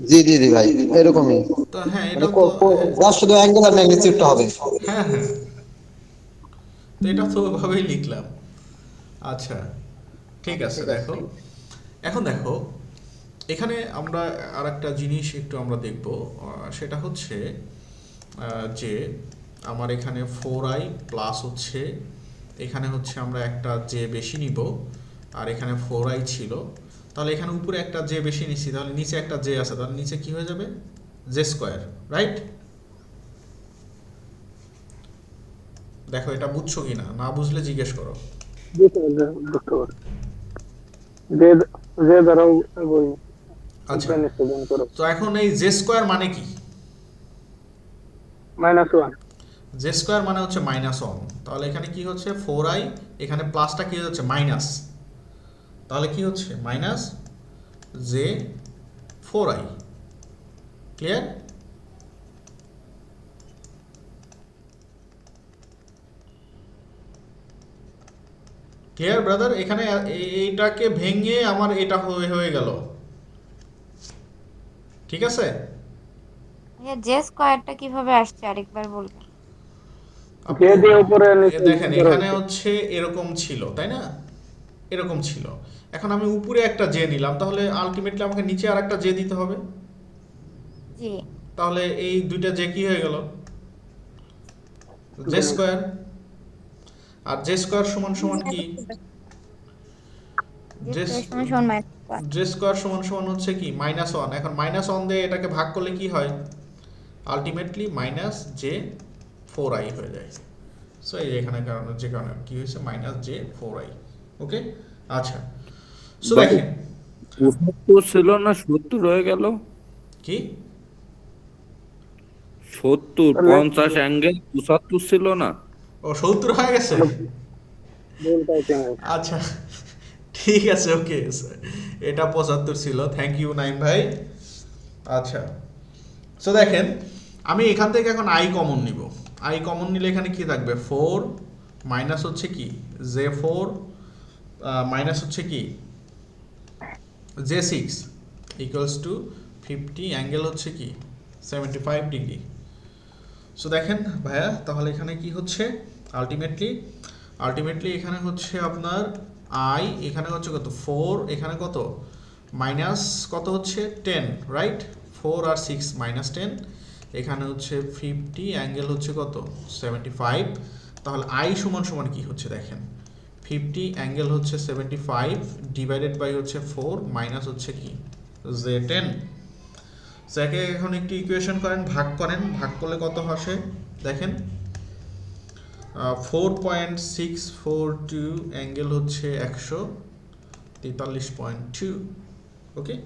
জি জি জি ভাই, এরকমই। তো হ্যাঁ, মানে এটা তো জাস্ট শুধু অ্যাঙ্গেল আর ম্যাগনিটিউডটা হবে। হ্যাঁ হ্যাঁ, তো এটা তো ওইভাবেই লিখলাম। আচ্ছা, ঠিক আছে। দেখো এখন দেখো এখানে আমরা আরেকটা জিনিস একটু আমরা দেখব, সেটা হচ্ছে যে আমার এখানে 4i প্লাস হচ্ছে এখানে হচ্ছে আমরা একটা জে বেশি নিব, আর এখানে 4i ছিল, তাহলে এখানে উপরে একটা জে বেশি নিচ্ছি, তাহলে নিচে একটা জে আছে, তাহলে নিচে কি হয়ে যাবে? J square, right? দেখো এটা বুঝছো কিনা, না বুঝলে জিজ্ঞেস করো। আচ্ছা, তো এখন এই জে স্কোয়ার মানে কি? -1 জে স্কোয়ার মানে হচ্ছে -1, তাহলে এখানে কি হচ্ছে? 4i, এখানে প্লাসটা কি হচ্ছে? মাইনাস, তাহলে কি হচ্ছে? Minus J 4i। Clear? Clear brother? এখানে এইটাকে ভেঙে আমার এটা হয়ে গেল, ঠিক আছে? জে স্কয়ারটা কিভাবে আসছে আরেকবার বলবেন? দেখেন এখানে হচ্ছে এরকম ছিল, তাই না? এরকম ছিল। এখন আমি উপরে একটা জে নিলাম, তাহলে আলটিমেটলি আমাকে নিচে আর একটা জে দিতে হবে। জি, তাহলে এই দুইটা জে কি হয়ে গেল? J square. আর জে স্কোয়ার সমান সমান কি? জে স্কোয়ার সমান সমান হচ্ছে কি? -1। এখন -1 দিয়ে এটাকে ভাগ করলে কি হয়? আলটিমেটলি মাইনাস জে 4i হয়ে যায়। সো এই এখানে কারণে যে কারণে কি হয়েছে? J 4i। ওকে, আচ্ছা। সো দেখেন 70 ছিল না 70 হয়ে গেল? কি 70 50 অ্যাঙ্গেল 75 ছিল না? ও 70 হয়ে গেছে। ভুল টাইপিং। আচ্ছা ঠিক আছে, ওকে, এটা 75 ছিল। থ্যাংক ইউ নাইম ভাই। আচ্ছা, সো দেখেন আমি এখান থেকে এখন আই কমন নিব। আই কমন নিলে এখানে কি থাকবে, 4 মাইনাস হচ্ছে কি J4 মাইনাস হচ্ছে কি J6 ইকুয়ালস টু 50 অ্যাঙ্গেল হচ্ছে কি 75 ডিগ্রি। সো দেখেন ভাইয়া, তাহলে এখানে কি হচ্ছে আলটিমেটলি এখানে হচ্ছে আপনার আই, এখানে হচ্ছে কত 4, এখানে কত মাইনাস কত হচ্ছে 10, রাইট? 4 আর 6 মাইনাস 10, এখানে হচ্ছে 50 অ্যাঙ্গেল হচ্ছে কত 75। তাহলে আই সমান সমান কি হচ্ছে দেখেন, 50 অ্যাঙ্গেল হচ্ছে 75 ডিভাইডেড বাই হচ্ছে 4 মাইনাস হচ্ছে কি J10। একে এখন একটি ইকুয়েশন করেন, ভাগ করলে কত আসে দেখেন, 4.642 অ্যাঙ্গেল হচ্ছে 143.2। ওকে,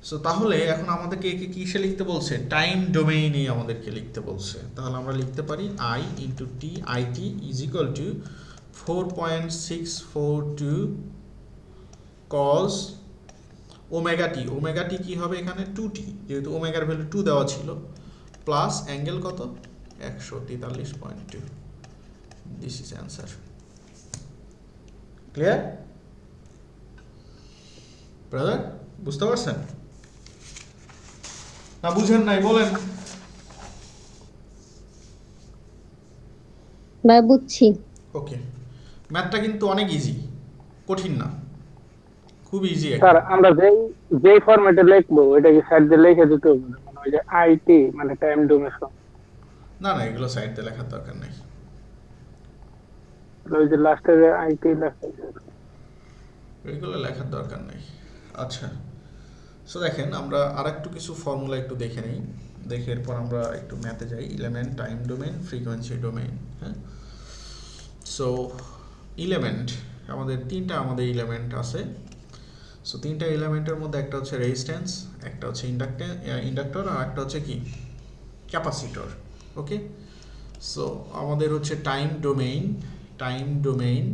সো তাহলে এখন আমাদেরকে একে কিসে লিখতে বলছে, টাইম ডোমেইনে আমাদেরকে লিখতে বলছে। তাহলে আমরা লিখতে পারি I into T, I T is equal to 4.642 cos omega T কি হবে এখানে 2t, যেহেতু ওমেগার ভ্যালু 2 দেওয়া ছিল, প্লাস অ্যাঙ্গেল কত 143.2। This is answer. Clear brother? বুঝতে পারছেন না বুঝেন নাই বলেন? ভাই বুঝছি। ওকে, ম্যাথটা কিন্তু অনেক ইজি, কঠিন না, খুব ইজি। স্যার আমরা যেই ফরম্যাটে লিখবো এটা কি সাইড দিয়ে লিখে দিতে হবে? মানে ওই যে আইটি মানে টাইম ডোমেন, না এগুলো সাইড দিয়ে লেখার দরকার নেই, ওই যে লাস্টে যে আইটি লেখা এগুলো লেখার দরকার নেই। আচ্ছা, সো দেখেন আমরা আরেকটু কিছু ফর্মুলা একটু দেখে নিই, দেখে এরপর আমরা একটু ম্যাথে যাই। Element, time domain, frequency domain. হ্যাঁ, সো এলিমেন্ট আমাদের এলিমেন্ট আছে। সো তিনটা এলিমেন্টের মধ্যে একটা হচ্ছে রেজিস্ট্যান্স, একটা হচ্ছে ইন্ডাক্টর, আর একটা হচ্ছে কি ক্যাপাসিটর। ওকে, সো আমাদের হচ্ছে টাইম ডোমেইন,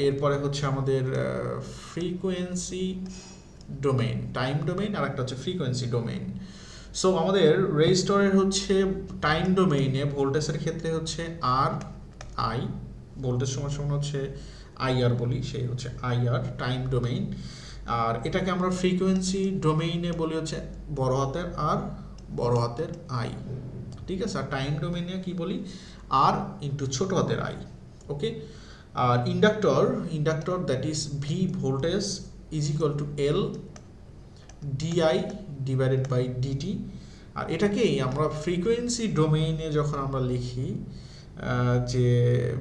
এরপরে হচ্ছে আমাদের ফ্রিকোয়েন্সি ডোমেইন, টাইম ডোমেইন, আর একটা হচ্ছে ফ্রিকোয়েন্সি ডোমেইন। সো আমাদের রেজিস্টরের হচ্ছে টাইম ডোমেইনে ভোল্টেজের ক্ষেত্রে হচ্ছে আর আই, ভোল্টেজ সমান হচ্ছে আইআর বলি, সেই হচ্ছে আইআর টাইম ডোমেইন। আর এটাকে আমরা ফ্রিকোয়েন্সি ডোমেইনে বলি হচ্ছে বড় হাতের আর বড় হাতের আই, ঠিক আছে? আর টাইম ডোমেইনে কি বলি, আর ইন্টু ছোট হাতের আই। ওকে, আর inductor that is V voltage is equal to L D I divided by D T. আর এটাকেই আমরা ফ্রিকোয়েন্সি ডোমেইনে যখন আমরা লিখি যে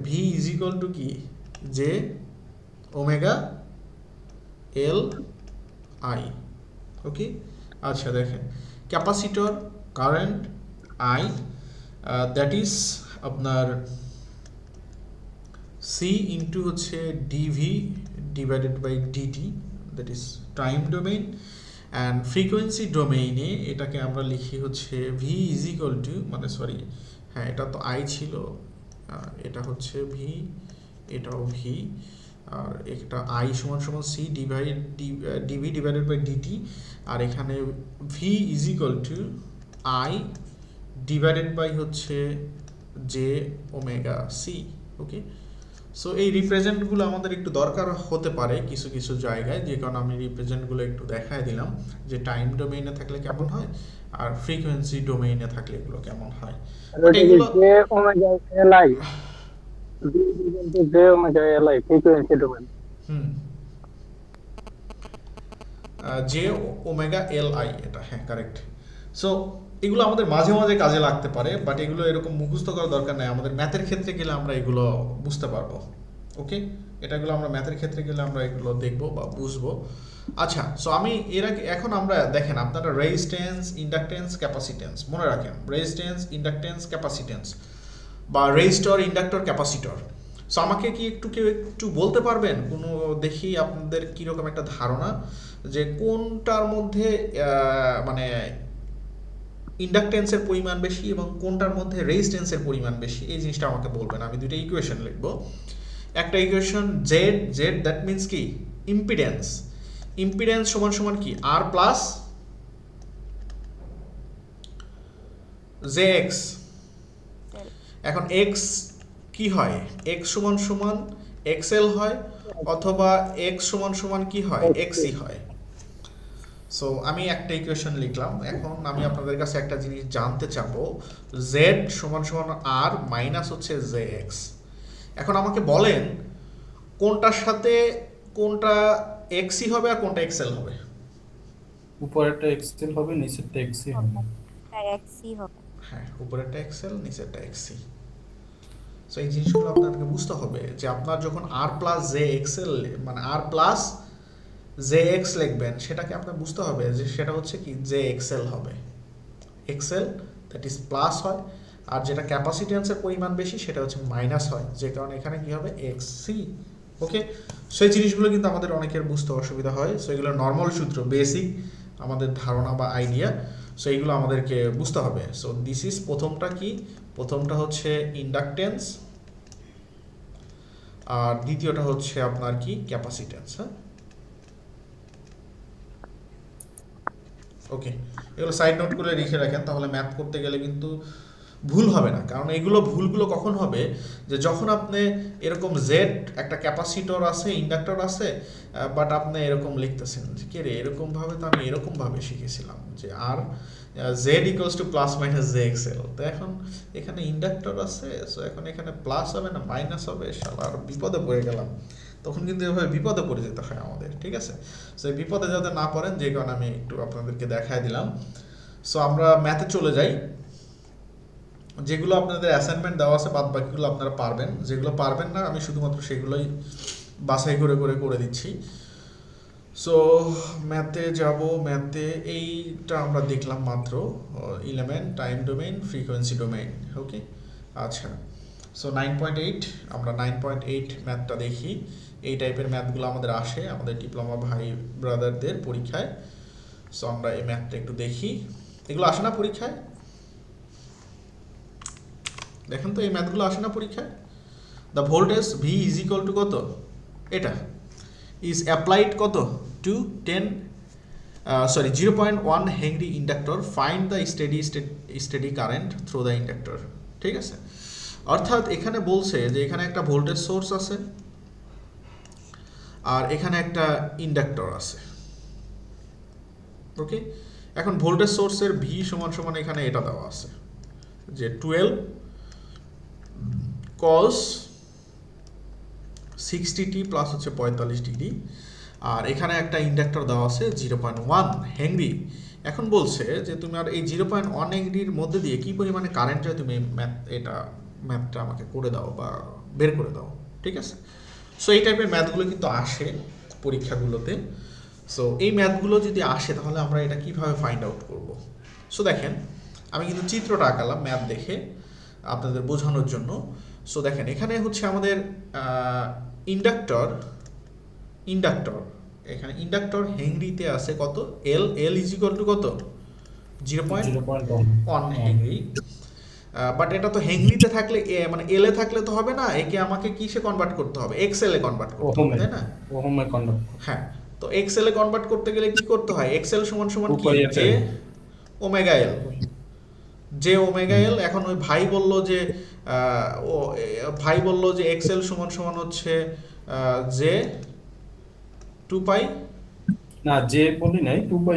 ভি ইজ ইকুয়াল টু কি যে ওমেগা এল আই। ওকে, আচ্ছা দেখেন capacitor current i, that is আপনার সি ইন্টু হচ্ছে dv divided by dt, that is time domain. And frequency ডোমেইনে এটাকে আমরা লিখি হচ্ছে ভি ইজ ইকুয়াল টু, মানে সরি হ্যাঁ এটা তো আই ছিল, এটা হচ্ছে ভি, এটাও ভি, আর এটা আই সমান C D V divided by D T, আর এখানে V is equal to I divided by হচ্ছে J omega C. Okay, so এই রিপ্রেজেন্টগুলো আমাদের একটু দরকার হতে পারে কিছু কিছু জায়গায়, যে কারণে আমি রিপ্রেজেন্টগুলো একটু দেখায় দিলাম যে টাইম ডোমেইনে থাকলে কেমন হয় আর ফ্রিকোয়েন্সি ডোমেইনে থাকলে এগুলো কেমন হয়। এগুলো যে ওমেগা এলআই, যে ওমেগা এলআই ফ্রিকোয়েন্সি ডোমেন, যে ওমেগা এল আই, এটা হ্যাঁ কারেক্ট। সো এগুলো আমাদের মাঝে মাঝে কাজে লাগতে পারে, বাট এগুলো এরকম মুখস্থ করার দরকার নেই, আমাদের ম্যাথের ক্ষেত্রে গেলে আমরা এগুলো বুঝতে পারবো। ওকে, এটাগুলো আমরা ম্যাথের ক্ষেত্রে গেলে আমরা এগুলো দেখবো বা বুঝবো। আচ্ছা, সো আমি এখন আমরা দেখেন আপনারা রেজিস্ট্যান্স, ইন্ডাকটেন্স, ক্যাপাসিটেন্স মনে রাখেন, রেজিস্ট্যান্স, ইন্ডাকটেন্স, ক্যাপাসিটেন্স বা রেজিস্টর, ইন্ডাক্টর, ক্যাপাসিটর। সো আমাকে কি কেউ একটু বলতে পারবেন কোনো, দেখি আপনাদের কীরকম একটা ধারণা যে কোনটার মধ্যে মানে ইন্ডাকটেন্সের পরিমাণ বেশি এবং কোনটার মধ্যে রেজিস্ট্যান্সের পরিমাণ বেশি, এই জিনিসটা আমাকে বলবেন। আমি দুইটা ইকুয়েশন লিখব। একটা equation Z, Z that means কি ইম্পিডেন্স, ইম্পিডেন্স সমান সমান কি আর প্লাস জে এক্স। এখন এক্স কি হয়, এক্স সমান সমান এক্সএল হয় অথবা এক্স সমান সমান কি হয় এক্সই হয়। সো আমি একটা ইকুয়েশন লিখলাম। এখন আমি আপনাদের কাছে একটা জিনিস জানতে চাবো, জেড সমান সমান আর মাইনাস হচ্ছে জে এক্স। এখন আমাকে বলেন কোনটার সাথে কোনটা এক্সই হবে আর কোনটা এক্সএল হবে। উপরেরটা এক্সেল হবে, নিচেরটা এক্সি হবে। এক্সই হবে। হ্যাঁ, উপরেরটা এক্সএল নিচেরটা এক্সি। সো এই জিনিসগুলো আপনাদেরকে বুঝতে হবে যে আপনার যখন আর প্লাস জে এক্সএল মানে আর প্লাস জে এক্স লিখবেন, সেটাকে আপনার বুঝতে হবে যে সেটা হচ্ছে কি জে এক্সএল হবে, এক্সএল দ্যাট ইজ প্লাস হয়, আর যেটা ক্যাপাসিট্যান্সের পরিমাণ বেশি সেটা হচ্ছে মাইনাস হয়, যে কারণে এখানে কি হবে এক্সসি। ওকে, সেই জিনিসগুলো কিন্তু আমাদের অনেকের বুঝতে অসুবিধা হয়। সো এগুলো নর্মাল সূত্র, বেসিক আমাদের ধারণা বা আইডিয়া, সো এইগুলো আমাদেরকে বুঝতে হবে। সো দিস ইজ প্রথমটা কি, প্রথমটা হচ্ছে ইন্ডাকটেন্স আর দ্বিতীয়টা হচ্ছে আপনার কি ক্যাপাসিট্যান্স। হ্যাঁ, ওকে, এগুলো সাইড নোট করে লিখে রাখেন, তাহলে ম্যাথ করতে গেলে কিন্তু ভুল হবে না। কারণ এগুলো ভুলগুলো কখন হবে, যে যখন আপনি এরকম জেড একটা ক্যাপাসিটর আছে, ইন্ডাক্টর আছে, বাট আপনি এরকম লিখতেছেন যে কে রে এরকমভাবে তো আমি এরকমভাবে শিখেছিলাম যে আর Z equals to plus minus J X L. তো এখন এখানে ইন্ডাক্টর আছে, সো এখন এখানে প্লাস হবে না মাইনাস হবে, শালা আর বিপদে পড়ে গেলাম। তখন কিন্তু এভাবে বিপদে পড়ে যেতে হয় আমাদের, ঠিক আছে। সো এই বিপদে যাতে না পড়েন, যে কারণে আমি একটু আপনাদেরকে দেখায় দিলাম। সো আমরা ম্যাথে চলে যাই। যেগুলো আপনাদের অ্যাসাইনমেন্ট দেওয়া আছে বাদ বাকিগুলো আপনারা পারবেন, যেগুলো পারবেন না আমি শুধুমাত্র সেগুলোই বাছাই করে করে করে দিচ্ছি। সো ম্যাথে যাব, ম্যাথে এইটা আমরা দেখলাম মাত্র, element, time domain, frequency domain. Okay, আচ্ছা। সো 9.8 আমরা 9.8 ম্যাথটা দেখি। এই টাইপের ম্যাথগুলো আমাদের আসে আমাদের ডিপ্লোমা ভাই ব্রাদারদের পরীক্ষায়। সো আমরা এই ম্যাথটা একটু দেখি। এগুলো আসে না পরীক্ষায়? দেখেন তো এই ম্যাথগুলো আসে না পরীক্ষায়। The voltage v is equal to কত, এটা ইজ অ্যাপ্লাইড কত to 0.1 henry inductor, find the steady current through the inductor. ঠিক আছে, অর্থাৎ এখানে বলছে যে এখানে একটা ভোল্টেজ সোর্স আছে আর এখানে একটা ইন্ডাক্টর আছে। ওকে, এখন ভোল্টেজ সোর্সের ভি সমান সমান এখানে এটা দেওয়া আছে যে 12 cos 60t প্লাস হচ্ছে 45 ডিগ্রি, আর এখানে একটা ইন্ডাক্টর দেওয়া আছে 0.1 হেনরি। এখন বলছে যে তুমি আর এই 0.1 হেনরির মধ্যে দিয়ে কি পরিমাণে কারেন্ট যায় তুমি ম্যাথটা আমাকে করে দাও বা বের করে দাও। ঠিক আছে, সো এই টাইপের ম্যাথগুলো কিন্তু আসে পরীক্ষাগুলোতে। সো এই ম্যাথগুলো যদি আসে তাহলে আমরা এটা কিভাবে ফাইন্ড আউট করব। সো দেখেন আমি কিন্তু চিত্রটা আঁকালাম ম্যাথ দেখে আপনাদের বোঝানোর জন্য। সো দেখেন এখানে হচ্ছে আমাদের ইন্ডাক্টর এখানে ইন্ডাক্টর হেনরিতে আছে কত, এল ইজ ইকুয়াল টু কত 0.1 হেনরি। বাট এটা তো হেনরিতে থাকলে মানে এল এ থাকলে তো হবে না, একে আমাকে কিসে কনভার্ট করতে হবে, এক্সএল এ কনভার্ট করতে হবে, তাই না? ওহমে কনভার্ট। হ্যাঁ, তো এক্সএল এ কনভার্ট করতে গেলে কি করতে হয়, এক্সএল সমান সমান কি যে ওমেগা এল, যে ওমেগা এল। এখন ওই ভাই বলল যে এক্সএল সমান সমান হচ্ছে যে 2 পাই, না জে বলি নাই, 2 পাই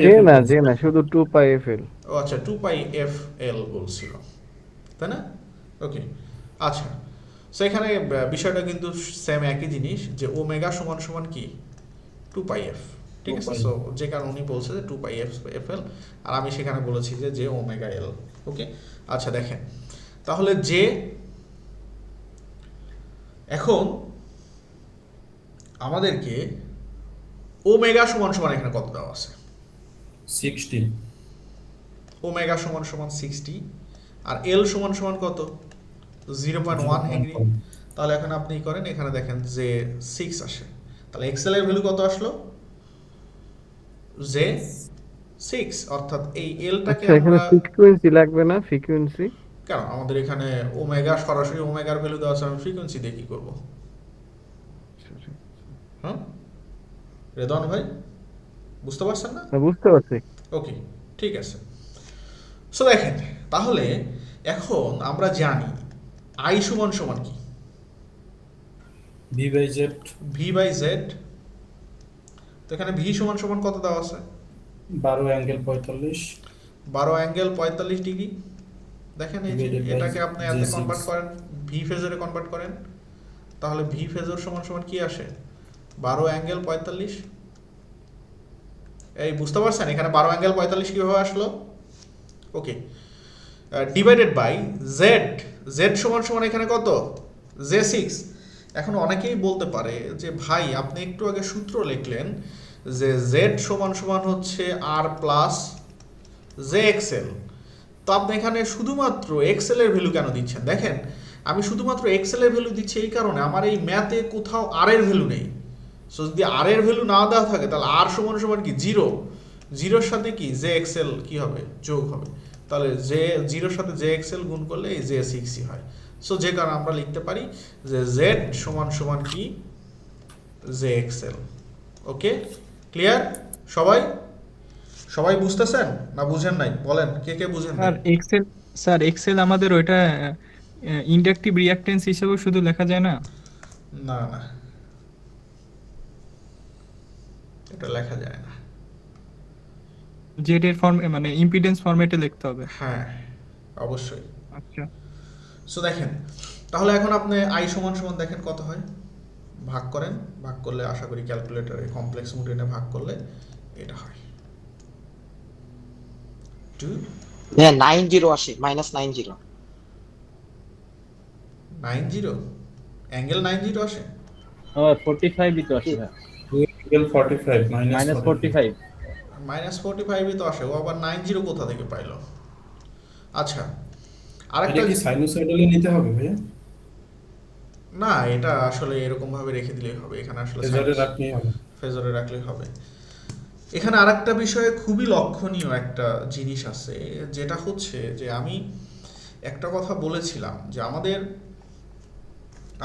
জে না শুধু 2 পাই এফএল। ও আচ্ছা 2 পাই এফ এল বলছিল, তাই না? ওকে, আচ্ছা। সো এখানে বিষয়টা কিন্তু সেম একই জিনিস যে ওমেগা সমান সমান কি 2 পাই এফ। ঠিক আছে, সো যে কারণে উনি বলছে যে 2 পাই এফ এল, আর আমি সেখানে বলেছি যে ওমেগা এল। ওকে, আচ্ছা দেখেন তাহলে যে এখন আমাদেরকে ওমেগা সমান সমান এখানে কত দেওয়া আছে 60, ওমেগা সমান সমান 60 আর এল সমান সমান কত 0.1 হেনরি। তাহলে এখন আপনি করেন এখানে দেখেন যে 6 আসে, তাহলে এক্সএল এর ভ্যালু কত আসলো, যে 6 অর্থাৎ এই এলটাকে আচ্ছা এখানে আমরা ফ্রিকোয়েন্সি লাগবে না, ফ্রিকোয়েন্সি কেন আমাদের এখানে ওমেগা সরাসরি ওমেগার ভ্যালু দেওয়া আছে, আমি ফ্রিকোয়েন্সি দিয়ে কি করবো? হ্যাঁ রেদন ভাই বুঝতে পারছেন না? বুঝতে পারছি। ওকে ঠিক আছে। সো দেখেন তাহলে এখন আমরা জানি আই সমান সমান কি, v by z, v by z. তো এখানে ভি সমান সমান কত দেওয়া আছে? 12 অ্যাঙ্গেল 45 12 অ্যাঙ্গেল 45 ডিগ্রি। দেখেন এই যে Divided by এটাকে আপনি এতে J6 কনভার্ট করেন, ভি ফেজরে কনভার্ট করেন, তাহলে ভি ফেজর সমান সমান কি আসে? 12 অ্যাঙ্গেল 45। এই বুঝতে পারছেন এখানে 12 অ্যাঙ্গেল 45 কিভাবে আসলো? Okay divided by z, z সমান সমান এখানে কত? J6। এখন অনেকেই বলতে পারে যে ভাই আপনি একটু আগে সূত্র লিখলেন যে জেড সমান সমান হচ্ছে আর প্লাস জে এক্সেল, তো আপনি এখানে শুধুমাত্র এক্সেল এর ভ্যালু কেন দিচ্ছেন? দেখেন আমি শুধুমাত্র এক্সেল এর ভ্যালু দিচ্ছি এই কারণে আমার এই ম্যাথে কোথাও আর এর ভ্যালু নেই। সো যদি আর এর ভ্যালু না দেওয়া থাকে তাহলে আর সমান সমান কি 0, জিরোর সাথে কি জে এক্সেল কি হবে? যোগ হবে। তাহলে জে জিরোর সাথে জে এক্সেল গুণ করলে এই J6ই হয়। সো যে কারণে আমরা লিখতে পারি যে জেড সমান সমান কি জে এক্সেল। ওকে ক্লিয়ার সবাই? সবাই বুঝতেছেন না বুঝেন নাই? বলেন কে কে বুঝেন নাই? স্যার এক্সেল আমাদের ওইটা ইন্ডাকটিভ রিঅ্যাকট্যান্স হিসেবে শুধু লেখা যায় না? না না এটা লেখা যায় না। জেড এর ফর্মে মানে ইম্পিডেন্স ফরম্যাটে লিখতে হবে। হ্যাঁ অবশ্যই। আচ্ছা সো দেখেন তাহলে এখন আপনি আই সমান সমান দেখেন কত হয়, ভাগ করেন, ভাগ করলে আশা করি ক্যালকুলেটরে কমপ্লেক্স মোড এনে ভাগ করলে এটা হয় 2 90 আসে, -90। 90 অ্যাঙ্গেল 90 আসে। 45 তো আসে অ্যাঙ্গেল 45 -45 -45ই তো আসে, ও আবার 90 কোথা থেকে পাইলো? আচ্ছা এটা আরেকটা কি সাইনোসয়েডালি নিতে হবে ভাইয়া? না এটা আসলে এরকম ভাবে রেখে দিলেই হবে, এখানে আসলে ফেজারে রাখলেই হবে। ফেজরে রাখলেই হবে। এখানে আরেকটা বিষয়ে খুবই লক্ষণীয় একটা জিনিস আছে, যেটা হচ্ছে যে আমি একটা কথা বলেছিলাম যে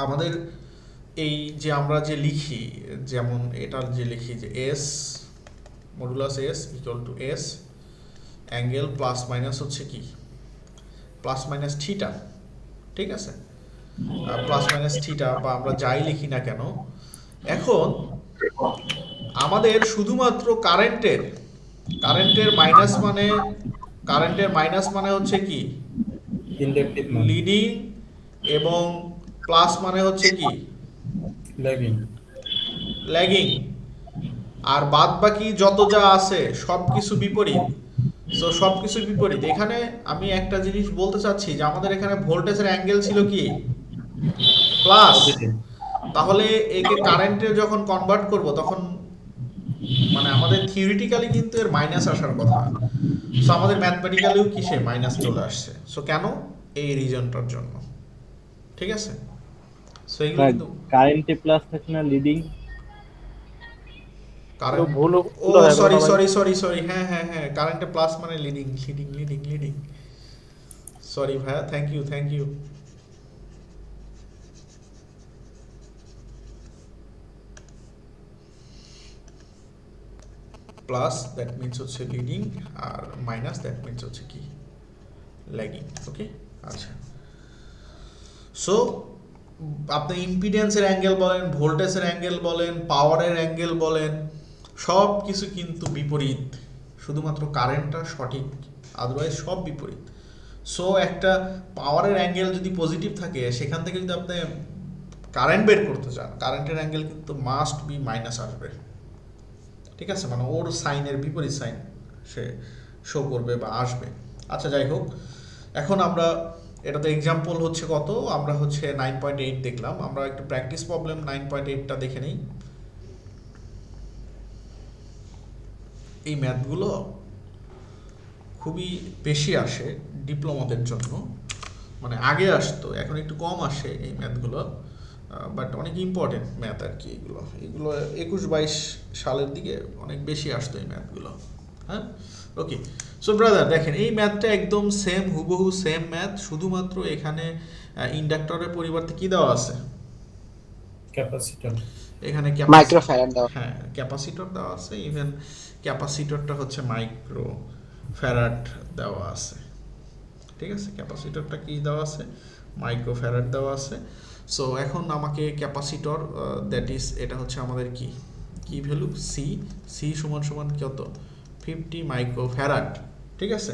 আমাদের এই যে আমরা যে লিখি, যেমন এটার যে লিখি যে S modulus S equal to S angle plus minus হচ্ছে কি প্লাস মাইনাস থিটা, ঠিক আছে? প্লাস মাইনাস থিটা বা আমরা যাই লিখি না কেন, এখন আমাদের শুধুমাত্র কারেন্টের মাইনাস মানে হচ্ছে কি ইন্ডাকটিভ মান, লিডিং, এবং প্লাস মানে হচ্ছে কি ল্যাগিং, আর বাদ বাকি যত যা আছে সবকিছু বিপরীত। সো সবকিছু বিপরীত। এখানে আমি একটা জিনিস বলতে চাচ্ছি যে আমাদের এখানে ভোল্টেজের অ্যাঙ্গেল ছিল কি প্লাস, তাহলে একে কারেন্টে যখন কনভার্ট করব তখন মানে আমাদের থিওরিটিক্যালি কিন্তু এর মাইনাস আসার কথা, সো আমাদের ম্যাথমেটিক্যালিও কি সে মাইনাস চলে আসছে। সো কেন? এই রিজনটার জন্য, ঠিক আছে? সো এইগুলো কিন্তু কারেন্টে প্লাস থাকে না লিডিং কারেন্ট, ও সরি হ্যাঁ কারেন্টে প্লাস মানে লিডিং। সরি ভাইয়া, thank you plus that means হচ্ছে লিডিং, আর মাইনাস দ্যাট মিনস হচ্ছে কি ল্যাগিং। ওকে আচ্ছা, সো আপনি ইম্পিডেন্সের অ্যাঙ্গেল বলেন, ভোল্টেজের অ্যাঙ্গেল বলেন, পাওয়ারের অ্যাঙ্গেল বলেন, সব কিছু কিন্তু বিপরীত, শুধুমাত্র কারেন্টটা সঠিক, আদারওয়াইজ সব বিপরীত। সো একটা পাওয়ারের অ্যাঙ্গেল যদি পজিটিভ থাকে, সেখান থেকে যদি আপনি কারেন্ট বের করতে চান, কারেন্টের অ্যাঙ্গেল কিন্তু মাস্ট বি মাইনাস আসবে, ঠিক আছে? মানে ওর সাইনের বিপরীত সাইন সে শো করবে বা আসবে। আচ্ছা যাই হোক, এখন আমরা এটাতে এক্সাম্পল হচ্ছে কত, আমরা হচ্ছে 9.8 দেখলাম, আমরা একটু প্র্যাকটিস প্রবলেম 9.8টা দেখে নিই। এই ম্যাথগুলো খুবই বেশি আসে ডিপ্লোমাদের জন্য, মানে আগে আসতো, এখন একটু কম আসে এই ম্যাথগুলো, বাট অনেক ইম্পর্টেন্ট ম্যাথ আর কি। এগুলো 21-22 সালের দিকে অনেক বেশি আসতো এই ম্যাথগুলো। হ্যাঁ ওকে, সো ব্রাদার দেখেন এই ম্যাথটা একদম সেম, হুবহু সেম ম্যাথ, শুধুমাত্র এখানে ইন্ডাক্টরের পরিবর্তে কি দেওয়া আছে? ক্যাপাসিটর। এখানে মাইক্রোফ্যারাড দাও। হ্যাঁ ক্যাপাসিটর দেওয়া আছে, ইভেন ক্যাপাসিটরটা হচ্ছে মাইক্রো ফ্যারাড দেওয়া আছে। ঠিক আছে, ক্যাপাসিটরটা কি দেওয়া আছে? মাইক্রো ফ্যারাড দেওয়া আছে। সো এখন আমাকে ক্যাপাসিটর দ্যাট ইজ, এটা হচ্ছে আমাদের কি কি ভ্যালু? সি। সি সমান সমান কত? 50 মাইক্রো ফ্যারাড। ঠিক আছে,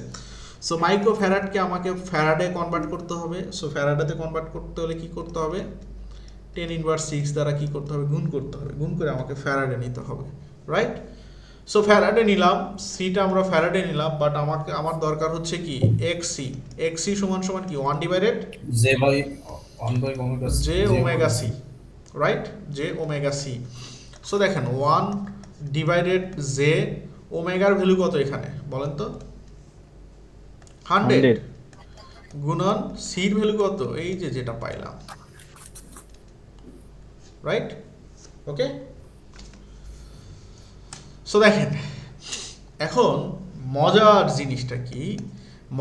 সো মাইক্রো ফ্যারাডকে আমাকে ফ্যারাডে কনভার্ট করতে হবে। সো ফ্যারাডেতে কনভার্ট করতে হলে কি করতে হবে? 10⁻6 দ্বারা কি করতে হবে? গুণ করতে হবে। গুণ করে আমাকে ফ্যারাডে নিতে হবে, রাইট? সো ফ্যারাডে নিলাম, সিটা আমরা ফ্যারাডে নিলাম, বাট আমার দরকার হচ্ছে কি এক্সসি। এক্সসি সমান সমান কি 1 divided j by 1 by omega j omega c, right? J omega c. So দেখেন 1 ডিভাইডেড জে ওমেগার ভ্যালু কত এখানে বলেন তো? 100 গুণন সির ভ্যালু কত? এই যে যেটা পাইলাম, রাইট? ওকে, সো দেখেন এখন মজার জিনিসটা কি?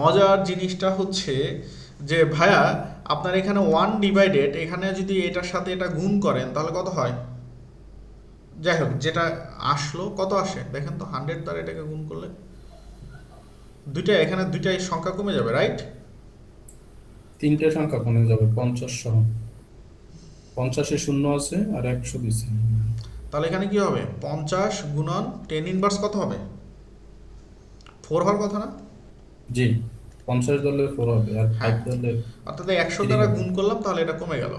মজার জিনিসটা হচ্ছে যে ভাইয়া আপনার এখানে 1 ডিভাইডেড, এখানে যদি এটার সাথে এটা গুণ করেন তাহলে কত হয়? যাই হোক, যেটা আসলো কত আসে দেখেন তো, 100 দ্বারা এটাকে গুণ করলে দুইটা, এখানে দুইটাই সংখ্যা কমে যাবে, রাইট? তিনটে সংখ্যা কমে যাবে 50 সহ। 50 এ শূন্য আছে আর 100 দিছে। তাহলে এখানে কি হবে? 50 গুণন 10 ইনভার্স কত হবে? 4 হওয়ার কথা না? জি, 50 ধরলে 4 হবে আর 5 ধরলে অর্থাৎ 100 দ্বারা গুণ করলাম, তাহলে এটা কমে গেল।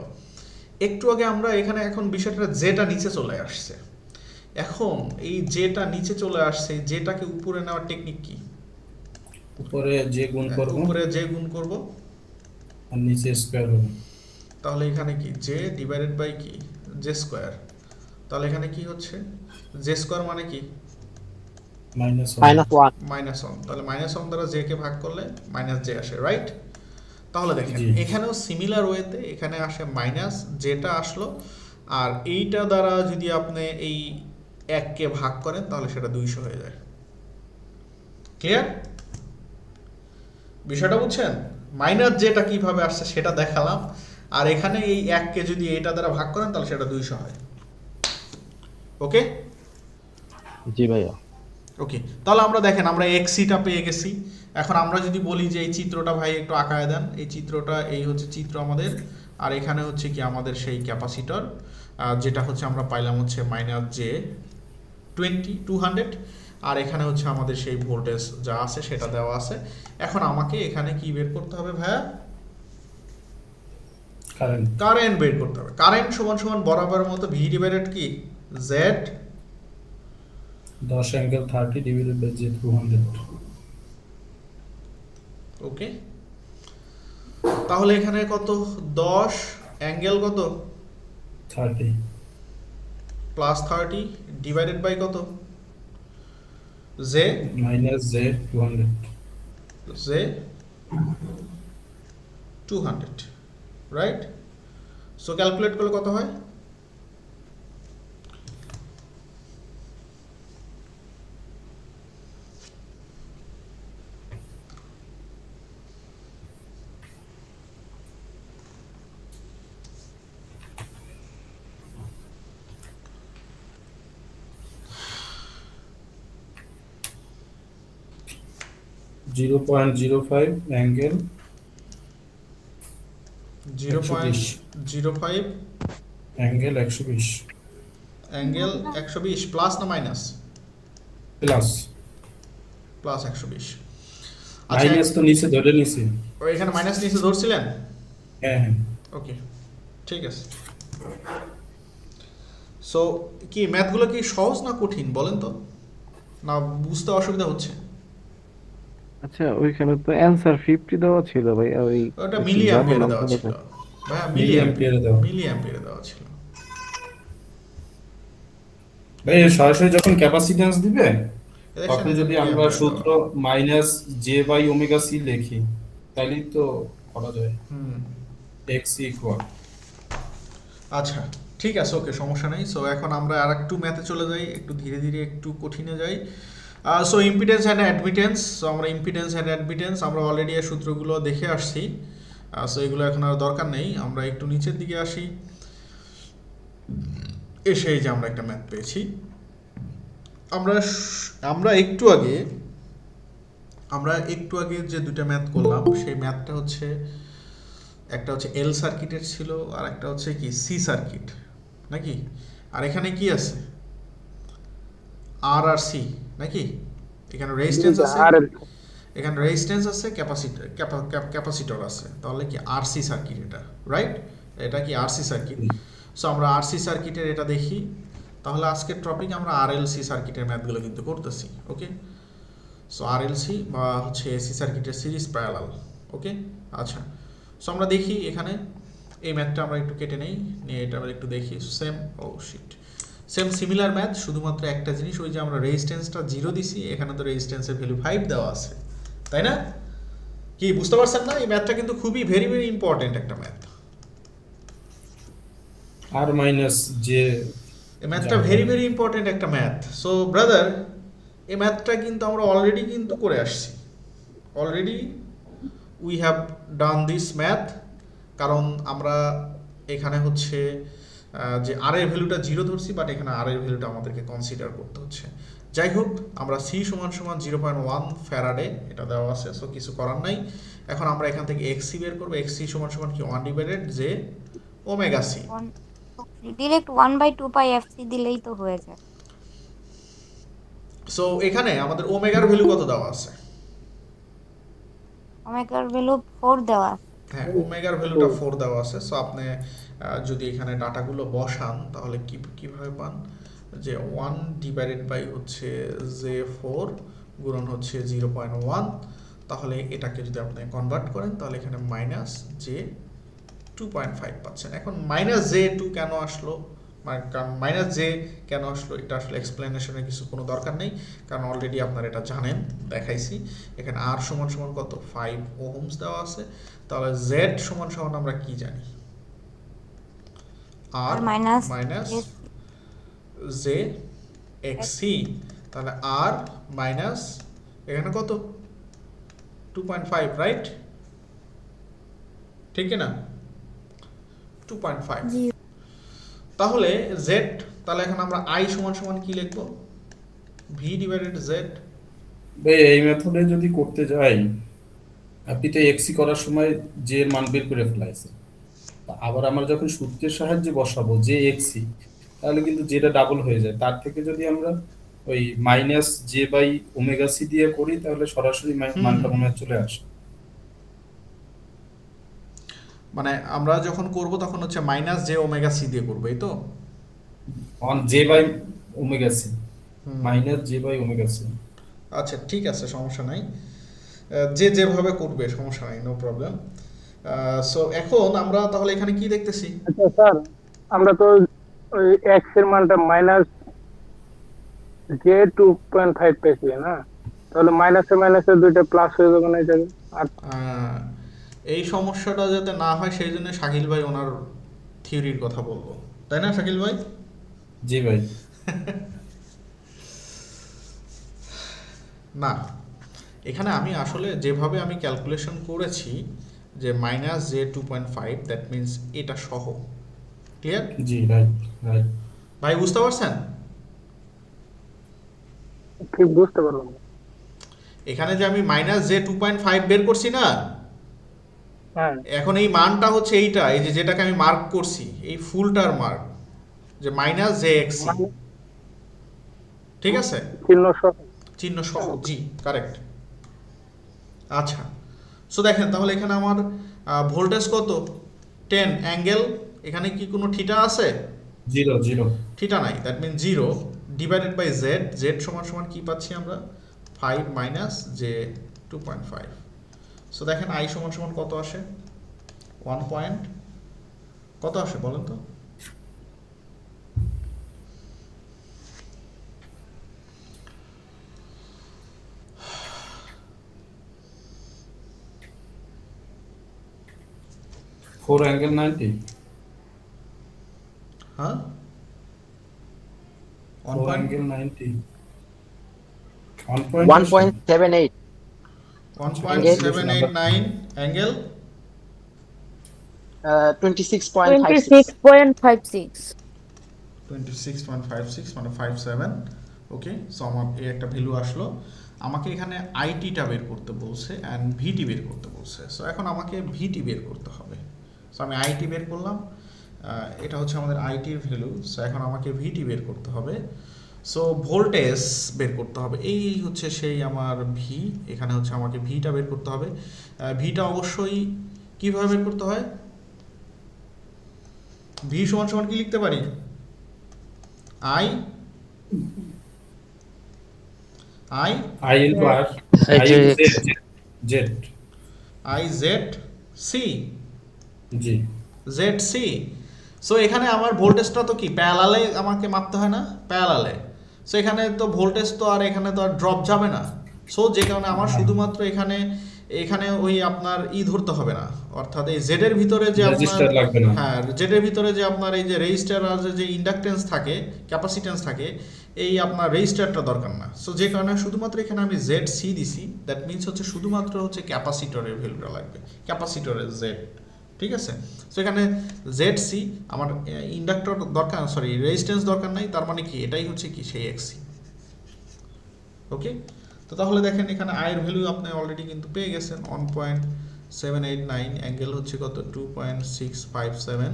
একটু আগে আমরা এখানে এখন বিষয়টা যেটা নিচে চলে আসছে, এখন এই যেটা নিচে চলে আসছে যেটাকে উপরে নেওয়ার টেকনিক কি? উপরে যে গুণ করব উপরে যে গুণ করব আর নিচে স্কয়ার হবে। তাহলে এখানে কি জে ডিভাইডেড বাই কি জে স্কয়ার। তাহলে এখানে কি হচ্ছে? জে স্কয়ার মানে কি? -1। -1। তাহলে -1 দ্বারা জে কে ভাগ করলে মাইনাস জে আসে, রাইট? তাহলে দেখেন জি। এখানেও সিমিলার ওয়েতে এখানে আসে মাইনাস, যেটা আসলো, আর এইটা দ্বারা যদি আপনি এই 1 কে ভাগ করেন তাহলে সেটা 200 হয়ে যায়। ক্লিয়ার? বিষয়টা বুঝছেন? মাইনাস যেটা কিভাবে আসছে সেটা দেখালাম, আর এখানে এই 1 কে যদি এইটা দ্বারা ভাগ করেন তাহলে সেটা 200 হয়। ওকে? জি ভাইয়া। ওকে, তাহলে আমরা দেখেন আমরা এক্সিটা পেয়ে গেছি। এখন আমরা যদি বলি যে এই চিত্রটা ভাই একটু আঁকায় দেন, এই চিত্রটা, এই হচ্ছে চিত্র আমাদের, আর এখানে হচ্ছে কি আমাদের সেই ক্যাপাসিটর, যেটা হচ্ছে আমরা পাইলাম হচ্ছে -200, আর এখানে হচ্ছে আমাদের সেই ভোল্টেজ যা আছে সেটা দেওয়া আছে। এখন আমাকে এখানে কি বের করতে হবে ভাইয়া? কারেন্ট বের করতে হবে। কারেন্ট সমান সমান বরাবরের মতো ভি ডিভাইডেড কি z 10 angle 30 divided by j 200। Okay, তাহলে এখানে কত? 10 অ্যাঙ্গেল কত? 30 প্লাস 30 ডিভাইডেড বাই কত? J minus j 200। J 200, right? So calculate করলে কত হয়? .05 অ্যাঙ্গেল 0.05 অ্যাঙ্গেল 120 অ্যাঙ্গেল 120 প্লাস না মাইনাস? প্লাস। প্লাস 120। মাইনাস তো নিচে ধরে নিছি। ও এখানে মাইনাস নিচে ধরছিলেন? হ্যাঁ হ্যাঁ। ওকে, ঠিক আছে। সো কি ম্যাথগুলো কি সহজ না কঠিন বলেন তো, না বুঝতে অসুবিধা হচ্ছে? আচ্ছা, ওইখানে তো অ্যানসার 50 দেওয়া ছিল ভাইয়া, ওই ওটা মিলি অ্যাম্পিয়ারে দেওয়া ছিল ভাইয়া, মিলি অ্যাম্পিয়ারে দেওয়া। মিলি অ্যাম্পিয়ারে দেওয়া ছিল। ভাই সরাসরি যখন ক্যাপাসিট্যান্স দিবে তখন দেখছেন যদি আমরা সূত্র minus j by omega c লিখি তাহলেই তো করা যায়। X equal. আচ্ছা ঠিক আছে, ওকে, সমস্যা নেই। সো এখন আমরা আর একটু ম্যাথে চলে যাই, একটু ধীরে ধীরে একটু কঠিনে যাই। So impedance and admittance, so আমরা ইম্পিডেন্স অ্যান্ড অ্যাডমিটেন্স আমরা অলরেডি এই সূত্রগুলো দেখে আসছি। সো এগুলো এখন আর দরকার নেই। আমরা একটু নিচের দিকে আসি, এসে এই যে আমরা একটা ম্যাথ পেয়েছি। আমরা একটু আগে যে দুটো ম্যাথ করলাম সেই ম্যাথটা হচ্ছে, একটা হচ্ছে এল সার্কিটের ছিল আর একটা হচ্ছে কি সি সার্কিট নাকি। আর এখানে কি আছে, আর সি নাকি। এখানে রেজিস্ট্যান্স আছে, এখানে রেজিস্ট্যান্স আছে, ক্যাপাসিটর আছে, তাহলে কি আরসি সার্কিট এটা, রাইট? এটা কি আরসি সার্কিট। সো আমরা আরসি সার্কিটের এটা দেখি। তাহলে আজকের টপিক আমরা আরএলসি সার্কিটের ম্যাথগুলো কিন্তু করতেছি, ওকে। সো আরএলসি বা হচ্ছে এসি সার্কিটের সিরিজ প্যারালাল, ওকে। আচ্ছা, সো আমরা দেখি এখানে এই ম্যাথটা আমরা একটু কেটে নেই, নিয়ে এটা আমরা একটু দেখি। সেম সিমিলার ম্যাথ, শুধুমাত্র একটা জিনিস, ওই যে আমরা রেজিস্ট্যান্সটা 0 দিছি, এখানে তো রেজিস্ট্যান্সের ভ্যালু 5 দেওয়া আছে, তাই না? কি বুঝতে পারছেন না? এই ম্যাথটা কিন্তু খুবই ভেরি ভেরি ইম্পর্টেন্ট একটা ম্যাথ। আর মাইনাস যে এই ম্যাথটা ভেরি ভেরি ইম্পর্টেন্ট একটা ম্যাথ। সো ব্রাদার, এই ম্যাথটা কিন্তু আমরা অলরেডি কিন্তু করে আসছি, already we have done this math. কারণ আমরা এখানে হচ্ছে যে আর এর ভ্যালুটা 0 ধরছি, বাট এখানে আর এর ভ্যালুটা আমাদেরকে কনসিডার করতে হচ্ছে। যাই হোক, আমরা সি সমান 0.1 ফ্যারাডে এটা দেওয়া আছে, সো কিছু করার নাই। এখন আমরা এখান থেকে এক্সসি বের করবো। এক্সসি সমান কি 1 ডিভাইডেড যে ওমেগা সি। ডিরেক্ট 1/2 পাই এফসি দিলেই তো হয়ে যায়। সো এখানে আমাদের ওমেগার ভ্যালু কত দেওয়া আছে? ওমেগার ভ্যালু 4 দেওয়া আছে। হ্যাঁ, ওমেগার ভ্যালুটা 4 দেওয়া আছে। সো আপনি যদি এখানে ডাটাগুলো বসান তাহলে কিভাবে পান, যে 1 ডিভাইডেড বাই হচ্ছে যে 4 গুণন হচ্ছে 0.1, তাহলে এটাকে যদি আপনি কনভার্ট করেন তাহলে এখানে মাইনাস যে 2.5 পাচ্ছেন। এখন মাইনাস যে 2 কেন আসলো, মাইনাস যে কেন আসলো, এটা আসলে এক্সপ্লেনেশনের কোনো দরকার নেই, কারণ অলরেডি আপনারা এটা জানেন, দেখাইছি। এখানে আর সমান কত, 5 ওহমস দেওয়া আছে। তাহলে জেড সমান আমরা কি জানি, আর মাইনাস জে এক্সি। তাহলে আর মাইনাস এখানে কত, 2.5, রাইট? ঠিক না? 2.5। তাহলে জেড, তাহলে এখন আমরা আই সমান কি লিখবো, ভি ডিভাইডেড জেড। ভাই এই মেথডে যদি করতে যাই, আপনি তো এক্সি করার সময় যে এর মান বের করে ফেলাইছে, আবার আমরা যখন সূত্রের সাহায্যে বসাবো যে এক্সি, তাহলে কিন্তু যেটা ডাবল হয়ে যায়। তার থেকে যদি আমরা ওই minus j by omega c দিয়ে করি, তাহলে সরাসরি মানটা মনে হয় চলে আসে। মানে আমরা যখন করব তখন হচ্ছে মাইনাস জে ওমেগা সি দিয়ে করবো, এই তো, on j by omega c, minus j by omega c. আচ্ছা, ঠিক আছে, সমস্যা নাই, যে যেভাবে করবে সমস্যা নাই, নো প্রবলেম। সো এখন আমরা তাহলে এখানে কি দেখতেছি? আচ্ছা স্যার, আমরা তো ওই এক্স এর মানটা মাইনাস জে 2.5 পেয়েছি না, তাহলে মাইনাসে দুইটা প্লাস হয়ে যাবে না, যাবে। আর এই সমস্যাটা যাতে না হয় সেই জন্য শাকিল ভাই ওনার থিওরির কথা বলবো, তাই না শাকিল ভাই? জি ভাই। না, এখানে আমি আসলে যেভাবে আমি ক্যালকুলেশন করেছি যে মাইনাস জে 2.5, দ্যাট মিনস এটা সহ, ক্লিয়ার? জি, রাইট রাইট। ভাই বুঝতে পারছেন? ঠিক বুঝতে পারলাম। এখানে যে আমি মাইনাস জে 2.5 বের করছি না, হ্যাঁ, এখন এই মানটা হচ্ছে এইটা, এই যে যেটাকে আমি মার্ক করছি, এই ফুলটার মার্ক, যে মাইনাস জে এক্সি, ঠিক আছে? চিহ্ন সহ, জি, কারেক্ট। আচ্ছা, সো দেখেন তাহলে এখানে আমার ভোল্টেজ কত, 10, অ্যাঙ্গেল এখানে কি কোনো থিটা আছে? 0 থিটা নাই, that mean 0 divided by z. Z সমান কি পাচ্ছি আমরা, 5 মাইনাস জে 2.5। সো দেখেন আই সমান কত আসে, 1 পয়েন্ট কত আসে বলেন তো? Four angle 90। হ্যাঁ, 4 অ্যাঙ্গেল 90। 1.78 1.789 অ্যাঙ্গেল 26.56 26.56 26.56 মানে 57। ওকে, সো আমার এই একটা ভ্যালু আসলো। আমাকে এখানে আইটিটা বের করতে বলছে অ্যান্ড ভিটি বের করতে বলছে। সো এখন আমাকে ভিটি বের করতে হবে। সো আমি আইটি বের করলাম, এটা হচ্ছে আমাদের আইটির ভ্যালু। সো এখন আমাকে ভিটি বের করতে হবে। সো ভোল্টেজ বের করতে হবে, এই হচ্ছে সেই আমার ভি। এখানে হচ্ছে আমাকে ভিটা বের করতে হবে। ভিটা অবশ্যই কীভাবে বের করতে হয়? ভি সমান সমান কি লিখতে পারি? I into r z i z c g z c. So এখানে আমার ভোল্টেজটা তো কি প্যারালালে আমাকে মাপতে হয় না, প্যারালালে। সো এখানে তো ভোল্টেজ তো আর এখানে তো আর ড্রপ যাবে না। সো যে কারণে আমার শুধুমাত্র এখানে ওই আপনার ধরতে হবে না, অর্থাৎ এই জেড এর ভিতরে যে আপনার হ্যাঁ জেড এর ভিতরে যে আপনার এই যে রেজিস্টার আর যে ইন্ডাকটেন্স থাকে, ক্যাপাসিটেন্স থাকে, এই আপনার রেজিস্টারটা দরকার না। সো যে কারণে শুধুমাত্র এখানে আমি জেড সি দিছি, দ্যাট মিনস হচ্ছে শুধুমাত্র হচ্ছে ক্যাপাসিটরের ভ্যালুটা লাগবে, ক্যাপাসিটরের জেড। ঠিক আছে, সো এখানে জেড সি আমার ইন্ডাক্টর দরকার, সরি রেজিস্ট্যান্স দরকার নাই, তার মানে কি এটাই হচ্ছে কি সেই এক্সি। ওকে, তো তাহলে দেখেন এখানে আয়ের ভ্যালু আপনি অলরেডি কিন্তু পেয়ে গেছেন 1.789, অ্যাঙ্গেল হচ্ছে কত 2.657,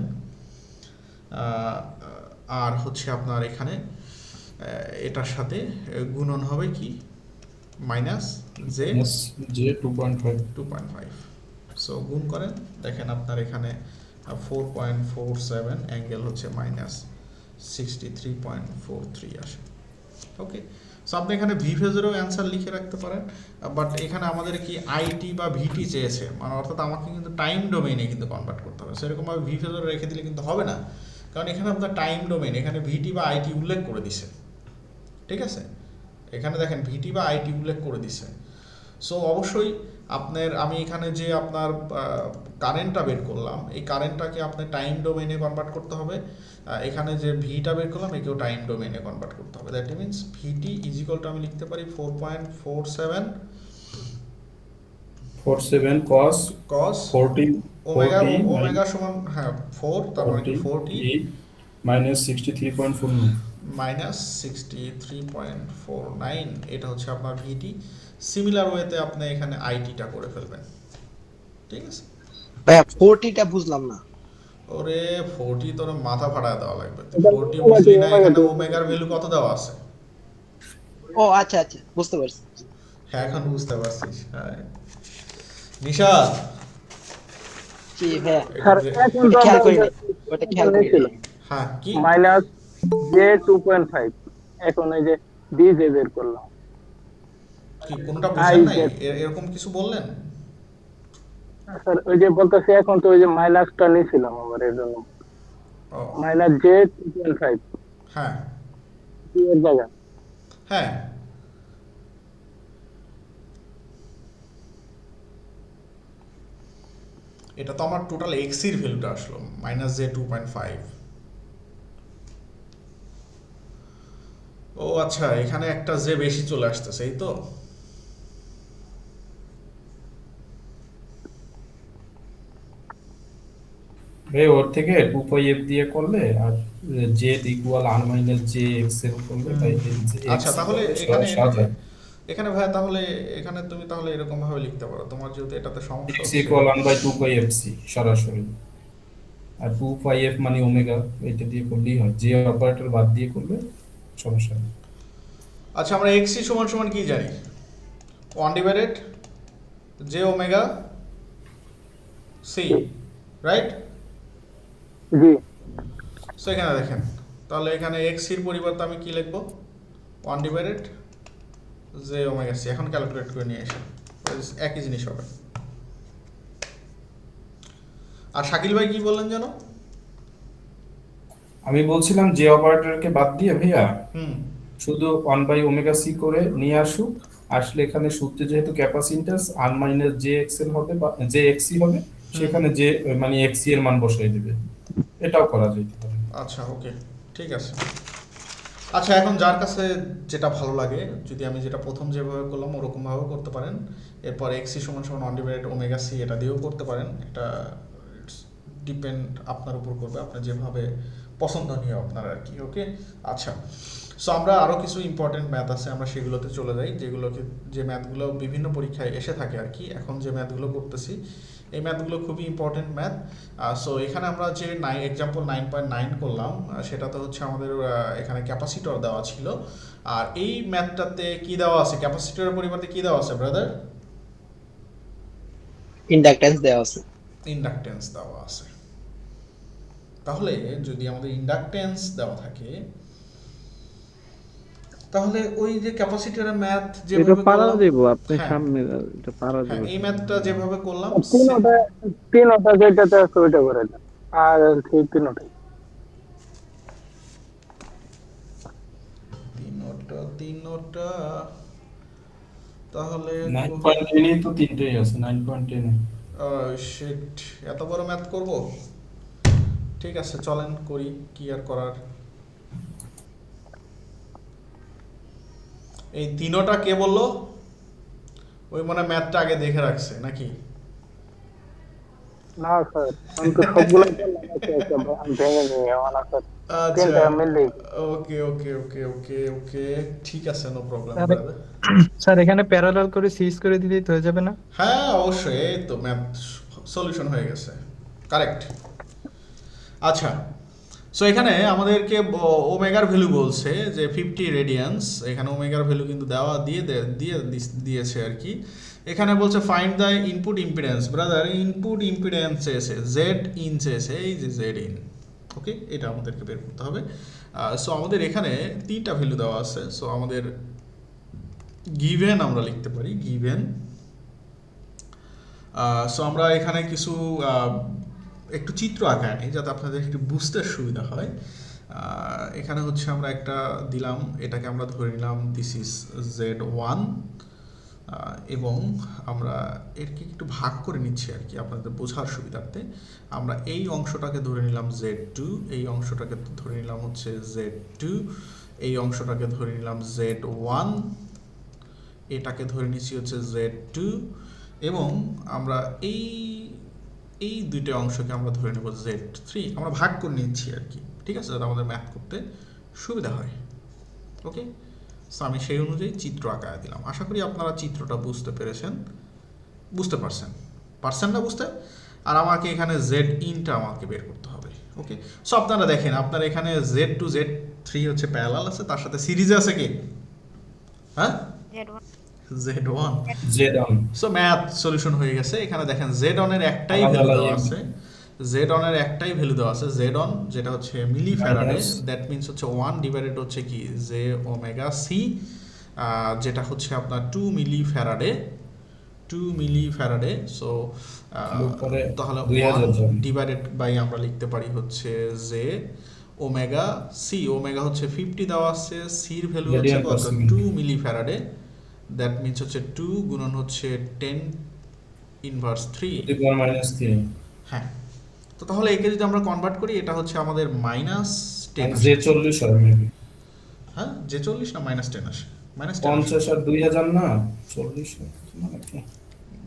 আর হচ্ছে আপনার এখানে এটার সাথে গুণন হবে কি মাইনাস জে 2.5। সো গুণ করেন, দেখেন আপনার এখানে 4.47, অ্যাঙ্গেল হচ্ছে মাইনাস 63.43 আসে। ওকে, সো আপনি এখানে ভি ফেজেরও অ্যান্সার লিখে রাখতে পারেন, বাট এখানে আমাদের কি আইটি বা ভিটি চেয়েছে, মানে অর্থাৎ আমাকে কিন্তু টাইম ডোমেইনে কিন্তু কনভার্ট করতে হবে। সেরকমভাবে ভি ফেজের রেখে দিলে কিন্তু হবে না, কারণ এখানে আপনার টাইম ডোমেইন, এখানে ভিটি বা আইটি উল্লেখ করে দিছে। ঠিক আছে, এখানে দেখেন ভিটি বা আইটি উল্লেখ করে দিছে। সো অবশ্যই আপনার আমি এখানে যে আপনার কারেন্টটা বের করলাম, এই কারেন্টটাকে আপনার টাইম ডোমেইনে কনভার্ট করতে হবে। এখানে যে ভিটা বের করলাম একেও টাইম ডোমেইনে কনভার্ট করতে হবে। That means vt is equal to আমি লিখতে পারি 4.47 cos 40 ওমেগা সমান হ্যাঁ 4, তার মানে কি 40 মাইনাস 63.49 মাইনাস 63.49, এটা হচ্ছে আপনার ভিটি। সিমিলার ওয়েতে আপনি এখানে আইটিটা করে ফেলবেন। ঠিক আছে ভাইয়া 40টা বুঝলাম না। ওরে 40 তোর মাথা ফাটায় দেওয়া লাগবে, 40 বুঝলি না? এখানে ওমেগার ভ্যালু কত দেওয়া আছে? ও আচ্ছা আচ্ছা বুঝতে পারছি। হ্যাঁ এখন বুঝতে পারছিস। হ্যাঁ নিশাদ, জি ভাইয়া স্যার এখন তো খেয়াল আমরা করিনি, ওটা খেয়াল করিনি। হ্যাঁ কি মাইনাস জে 2.5, এখন এই যে ডি জে বের করলাম। কি কোনটা বুঝেন নাই? এরকম কিছু বললেন? স্যার ওই যে বলতেছি এখন তো ওই যে মাইনাসটা নিয়েছিলাম আবার এর জন্য, ও মাইনাস জে 2.5 হ্যাঁ এর জায়গা। হ্যাঁ, এটা তো আমার টোটাল এক্সির ভ্যালুটা আসলো মাইনাস জে 2.5। ও আচ্ছা, এখানে একটা জে বেশি চলে আসতেছে, এই তো। ওর থেকে 2πf দিয়ে করলে আর z equal r minus j x এর করলে তাই আচ্ছা তাহলে এখানে ভাই তাহলে এখানে তুমি তাহলে এরকম ভাবে লিখতে পারো, তোমার যেহেতু এটাতে সমস্যা x হচ্ছে। ইকুয়াল 1/2πfc সরাসরি, আর 2πf মানে ওমেগা, এটা দিয়ে করলেই হয়, j অপারেটর বাদ দিয়ে করলে সমস্যা নেই। আচ্ছা আমরা xc সমান সমান কি জানি? 1 divided j omega c, right? জি সো এখানে দেখেন, তাহলে এখানে x এর পরিবর্তে আমি কি লিখব? 1 ডিভাইডেড j ওমেগা c। এখন ক্যালকুলেট করে নিয়ে আসেন, একই জিনিস হবে। আর শাকিল ভাই কি বললেন জানো? আমি বলছিলাম j অপারেটরকে বাদ দিয়ে ভাইয়া শুধু 1/ωc করে নিয়ে আসুক, আসলে এখানে সূত্রে যেহেতু ক্যাপাসিট্যান্স r মাইনাস jxl হবে বা jxc হবে, সেখানে j মানে xc এর মান বসাই দিবে, এটাও করা যেতে পারে। আচ্ছা ওকে ঠিক আছে। আচ্ছা, এখন যার কাছে যেটা ভালো লাগে, যদি আমি যেটা প্রথম যেভাবে করলাম ওরকমভাবে করতে পারেন। এরপর এক্সি সমান সমান অন ডিভাইডেড ওমেগা সি এটা দিয়েও করতে পারেন। এটা ডিপেন্ড আপনার উপর করবে, আপনার যেভাবে পছন্দনীয় আপনার আর কি। ওকে, আচ্ছা। সো আমরা আরও কিছু ইম্পর্টেন্ট ম্যাথ আছে, আমরা সেগুলোতে চলে যাই, যে ম্যাথগুলো বিভিন্ন পরীক্ষায় এসে থাকে আর কি। এখন যে ম্যাথগুলো করতেছি এই ম্যাথগুলো খুবই ইম্পর্টেন্ট ম্যাথ। সো এখানে আমরা যে এক্সাম্পল 9.9 করলাম, সেটাতে হচ্ছে আমাদের এখানে ক্যাপাসিটর দেওয়া ছিল। আর এই ম্যাথটাতে কি দেওয়া আছে, ক্যাপাসিটরের পরিবর্তে কি দেওয়া আছে ব্রাদার? ইন্ডাকট্যান্স দেওয়া আছে। ইন্ডাকটেন্স দেওয়া আছে। তাহলে যদি আমাদের ইন্ডাকটেন্স দেওয়া থাকে, তাহলে ওই যে ক্যাপাসিটরের ম্যাথ এটা যেভাবে পারা করলাম, যাবো আপনি হ্যাঁ, সামনে, এটা পারা হ্যাঁ, যাবে। এই ম্যাথটা যেভাবে করলাম তিনটা যেটাতে আছে ওইটা করে দেন, আর সেই তিনটাই। তিনটা তাহলে 9.10 তো তিনটেই আছে, 9.10 শিট, এত বড় ম্যাথ করব? ঠিক আছে, চলেন করি, কি আর করার। এই তিনটা কে বললো? ওই মনে ম্যাথটা আগে দেখে রাখছে নাকি? না স্যার, আমি তো সবগুলো ভেঙে নিয়ে আমার স্যার আচ্ছা, তিনটা মিললে ওকে ওকে ওকে ওকে ওকে, ঠিক আছে, নো প্রবলেম। স্যার এখানে প্যারালাল করে সিরিজ করে দিলেই তো হয়ে যাবে না? হ্যাঁ অবশ্যই, এই তো ম্যাথ সলিউশন হয়ে গেছে, কারেক্ট। আচ্ছা, সো এখানে আমাদেরকে ওমেগার ভ্যালু বলছে যে 50 রেডিয়ান্স। এখানে ওমেগার ভ্যালু কিন্তু দিয়েছে আর কি। এখানে বলছে find the input impedance. Brother, input impedance চেয়েছে, জেড ইন চেয়েছে, এই যে জেড ইন। ওকে, এটা আমাদেরকে বের করতে হবে। সো আমাদের এখানে তিনটা ভ্যালু দেওয়া আছে। সো আমাদের গিভেন আমরা লিখতে পারি, গিভেন। সো আমরা এখানে কিছু একটু চিত্র আঁকা নেই যাতে আপনাদের একটু বুঝতে সুবিধা হয়। এখানে হচ্ছে আমরা একটা দিলাম, এটাকে আমরা ধরে নিলাম দিস ইজ Z1, এবং আমরা এরকে একটু ভাগ করে নিচ্ছি আর কি আপনাদের বোঝার সুবিধার্থে। আমরা এই অংশটাকে ধরে নিলাম Z2, এই অংশটাকে ধরে নিলাম হচ্ছে Z2, এই অংশটাকে ধরে নিলাম Z1, এটাকে ধরে নিচ্ছি হচ্ছে Z2, এবং আমরা এই দুইটা অংশকে আমরা ধরে নেব Z3। আমরা ভাগ করে নিচ্ছি আর কি, ঠিক আছে, যাতে আমাদের ম্যাথ করতে সুবিধা হয়। ওকে, সো আমি সেই অনুযায়ী চিত্র আঁকায় দিলাম। আশা করি আপনারা চিত্রটা বুঝতে পারছেন না বুঝতে? আর আমাকে এখানে জেড ইনটা আমাকে বের করতে হবে। ওকে, সো আপনারা দেখেন, আপনার এখানে Z2 Z3 হচ্ছে প্যারালাল আছে, তার সাথে সিরিজে আছে কি? হ্যাঁ, Z1। সো ম্যাথ সলিউশন হয়ে গেছে। এখানে দেখেন Z1 এর একটাই ভ্যালু দেওয়া আছে, Z1 এর একটাই ভ্যালু দেওয়া আছে, Z1 যেটা হচ্ছে মিলি ফ্যারাডে। দ্যাট মিন্স হচ্ছে 1 ডিভাইডেড হচ্ছে কি জে ওমেগা সি, যেটা হচ্ছে আপনার 2 মিলি ফ্যারাডে। সো তাহলে 1 ডিভাইডেড বাই আমরা লিখতে পারি হচ্ছে জে ওমেগা সি। ওমেগা হচ্ছে 50 দেওয়া আছে, সির ভ্যালু হচ্ছে কত? 2 মিলি ফ্যারাডে। দ্যাট মিন্স হচ্ছে 2 গুণন হচ্ছে 10 ইনভার্স 3। হ্যাঁ, তো তাহলে একে যদি আমরা কনভার্ট করি, এটা হচ্ছে আমাদের -10 J40 হয় মেবি। হ্যাঁ, J40 না -10 আসে? -10 50 আর 2000 না 40 নাকি?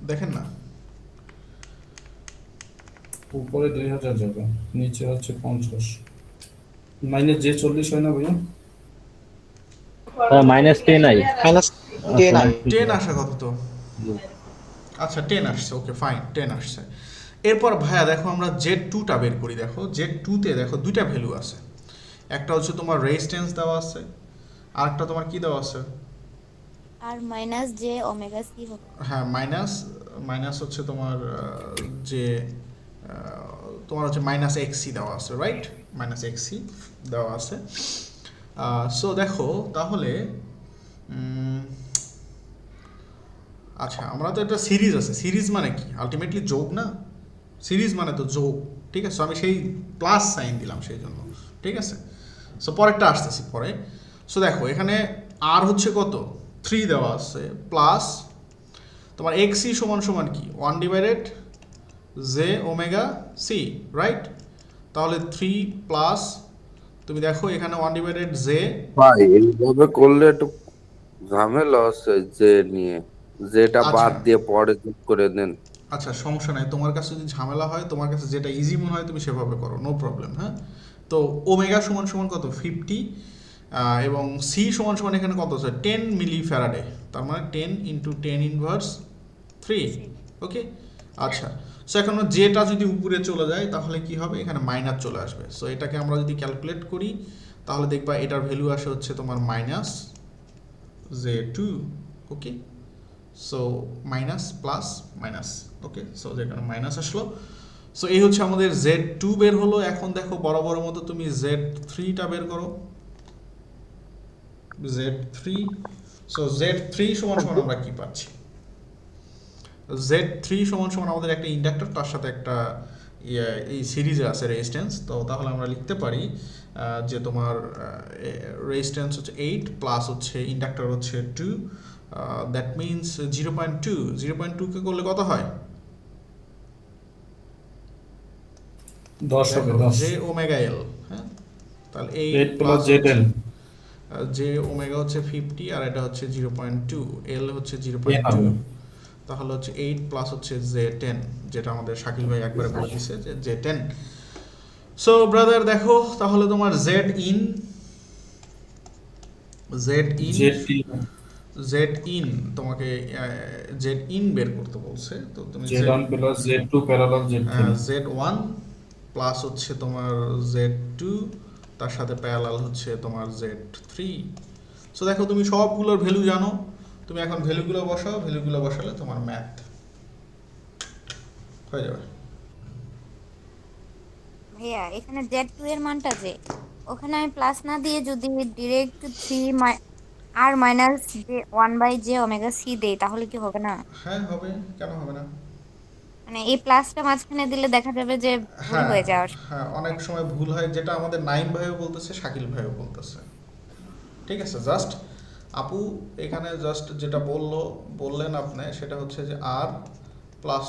দেখেন না, উপরে 2000 যাবে, নিচে হচ্ছে 50। -J40 হয় না ভাইয়া? -10 নাই। -10 আসে কত তো? আচ্ছা 10 আসছে, ওকে ফাইন, 10 আসছে। এরপর ভাইয়া দেখো আমরা Z2টা বের করি। দেখো Z2তে দেখো দুইটা ভ্যালু আছে, একটা হচ্ছে তোমার রেজিস্ট্যান্স দেওয়া আছে, আর একটা তোমার কি দেওয়া আছে? আর মাইনাস জে ওমেগা সি হবে। হ্যাঁ, মাইনাস হচ্ছে তোমার যে তোমার হচ্ছে -XC দেওয়া আছে, রাইট? -XC দেওয়া আছে। সো দেখো তাহলে আচ্ছা, আমরা তো এটা সিরিজ আছে, সিরিজ মানে কি আলটিমেটলি যোগ না? সিরিজ মানে তো যোগ, ঠিক আছে? আমি সেই প্লাস সাইন দিলাম সেই জন্য, ঠিক আছে? সো পরেরটা আসতেছি পরে। সো দেখো এখানে আর হচ্ছে কত? 3 দেওয়া আছে, প্লাস তোমার XC সমান কি? 1 divided j omega c, right? তাহলে 3 প্লাস তুমি দেখো এখানে 1/j। ভাই এইভাবে করলে একটু ঝামেলা আছে যে নিয়ে, যেটা আচ্ছা বাদ দিয়ে পরে যোগ করে দেন। আচ্ছা, সমস্যা নাই, তোমার কাছে যদি ঝামেলা হয়, তোমার কাছে যেটা ইজি মনে হয় তুমি সেভাবে করো, নো প্রবলেম। হ্যাঁ, তো ওমেগা সমান সমান কত 50, এবং সি সমান সমান এখানে কত আছে 10 মিলি ফ্যারাডে, তার মানে 10 ইন্টু 10 ইনভার্স 3। ওকে, আচ্ছা। সো এখন যেটা যদি উপরে চলে যায় তাহলে কি হবে, এখানে মাইনাস চলে আসবে। সো এটাকে আমরা যদি ক্যালকুলেট করি তাহলে দেখবা এটার ভ্যালু আসে হচ্ছে তোমার -J2। ওকে, সো মাইনাস প্লাস মাইনাস। ওকে, সো যেখানে মাইনাস আসলো। সো এই হচ্ছে আমাদের Z2 বের হলো। এখন দেখো বরাবর মতো তুমি Z3টা বের করো, Z3। সো Z3 সমান সমান আমরা কি পাচ্ছি, Z3 সমান সমান আমাদের একটা ইন্ডাক্টর, তার সাথে একটা এই সিরিজে আছে রেজিস্ট্যান্স। তো তাহলে আমরা লিখতে পারি যে তোমার রেজিস্ট্যান্স হচ্ছে 8 প্লাস হচ্ছে ইন্ডাক্টর হচ্ছে 2, দ্যাট মিনস 0.2। 0.2 কে করলে কত হয়, 10 হবে, 10 জে ওমেগা এল। হ্যাঁ, তাহলে 8 প্লাস Z10 জে ওমেগা হচ্ছে 50 আর এটা হচ্ছে 0.2, এল হচ্ছে 10 0.2, হবে। তাহলে হচ্ছে 8 প্লাস হচ্ছে J10, যেটা আমাদের শাকিল ভাই একবারে বলে দিছে যে J10। সো ব্রাদার দেখো তাহলে তোমার Z in তোমাকে Z in বের করতে বলছে। তো তুমি Z1 plus Z2 parallel Z3 Z1 plus হচ্ছে তোমার Z2, তার সাথে প্যারালাল হচ্ছে তোমার Z3। সো দেখো তুমি সবগুলোর ভ্যালু জানো, তুমি এখন ভ্যালুগুলো বসাও, ভ্যালুগুলো বসালে তোমার ম্যাথ হয়ে যাবে। ভাইয়া এখানে Z2 এর মানটা যে, ওখানে আমি প্লাস না দিয়ে যদি ডিরেক্ট 3 আর মাইনাস যে 1/j ওমেগা c দেই তাহলে কি হবে না? হ্যাঁ হবে, কেন হবে না। মানে এই প্লাসটা মাঝখানে দিলে দেখা যাবে যে ভুল হ্যাঁ হয়ে যাওয়ার। হ্যাঁ, অনেক সময় ভুল হয়, যেটা আমাদের নাইম ভাইও বলতেছে, শাকিল ভাইও বলতেছে। ঠিক আছে, জাস্ট আপু এখানে জাস্ট যেটা বললেন আপনি সেটা হচ্ছে যে আর প্লাস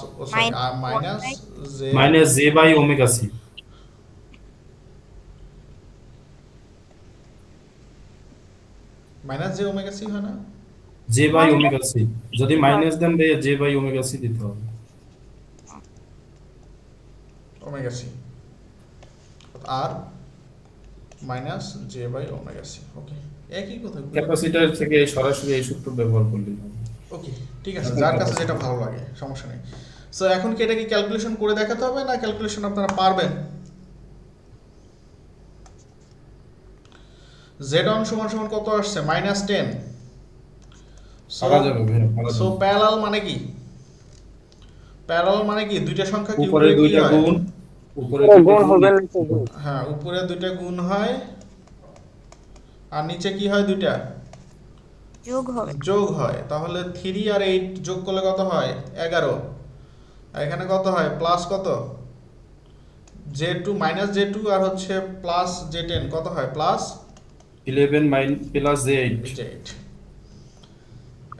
আর minus j minus J by omega C। Minus j omega C হয় না, J বাই ওমেগা C, যদি মাইনাস দেন ভাইয়া J বাই ওমেগা C দিতে হবে। ওমেগা সি আর minus j by omega C. Okay, একই কথা। ক্যাপাসিটর থেকে সরাসরি এই সূত্র ব্যবহার করলেই হবে। ওকে, ঠিক আছে, যার কাছে যেটা ভালো লাগে সমস্যা নেই। সো এখন কি এটা কি ক্যালকুলেশন করে দেখাতে হবে, না ক্যালকুলেশন আপনারা পারবেন? Z1 সমান সমান কত আসছে, -10। পারা যাবে ভাইয়া, পারা সো যাবে। প্যারালাল মানে কি, প্যারালাল মানে কি দুইটা সংখ্যা কি উপরে উপরে কি দুইটা হয়? গুণ, উপরে গুণ দুইটা হবে গুণ, নিচে গুণ। হ্যাঁ, উপরে দুইটা গুণ হয় আর নিচে কি হয়, দুইটা যোগ হবে। যোগ হয়। তাহলে 3 আর 8 যোগ করলে কত হয়, 11। আর এখানে কত হয়, প্লাস কত J2 মাইনাস J2 আর হচ্ছে প্লাস J10 কত হয়, প্লাস 11 প্লাস J8। J8।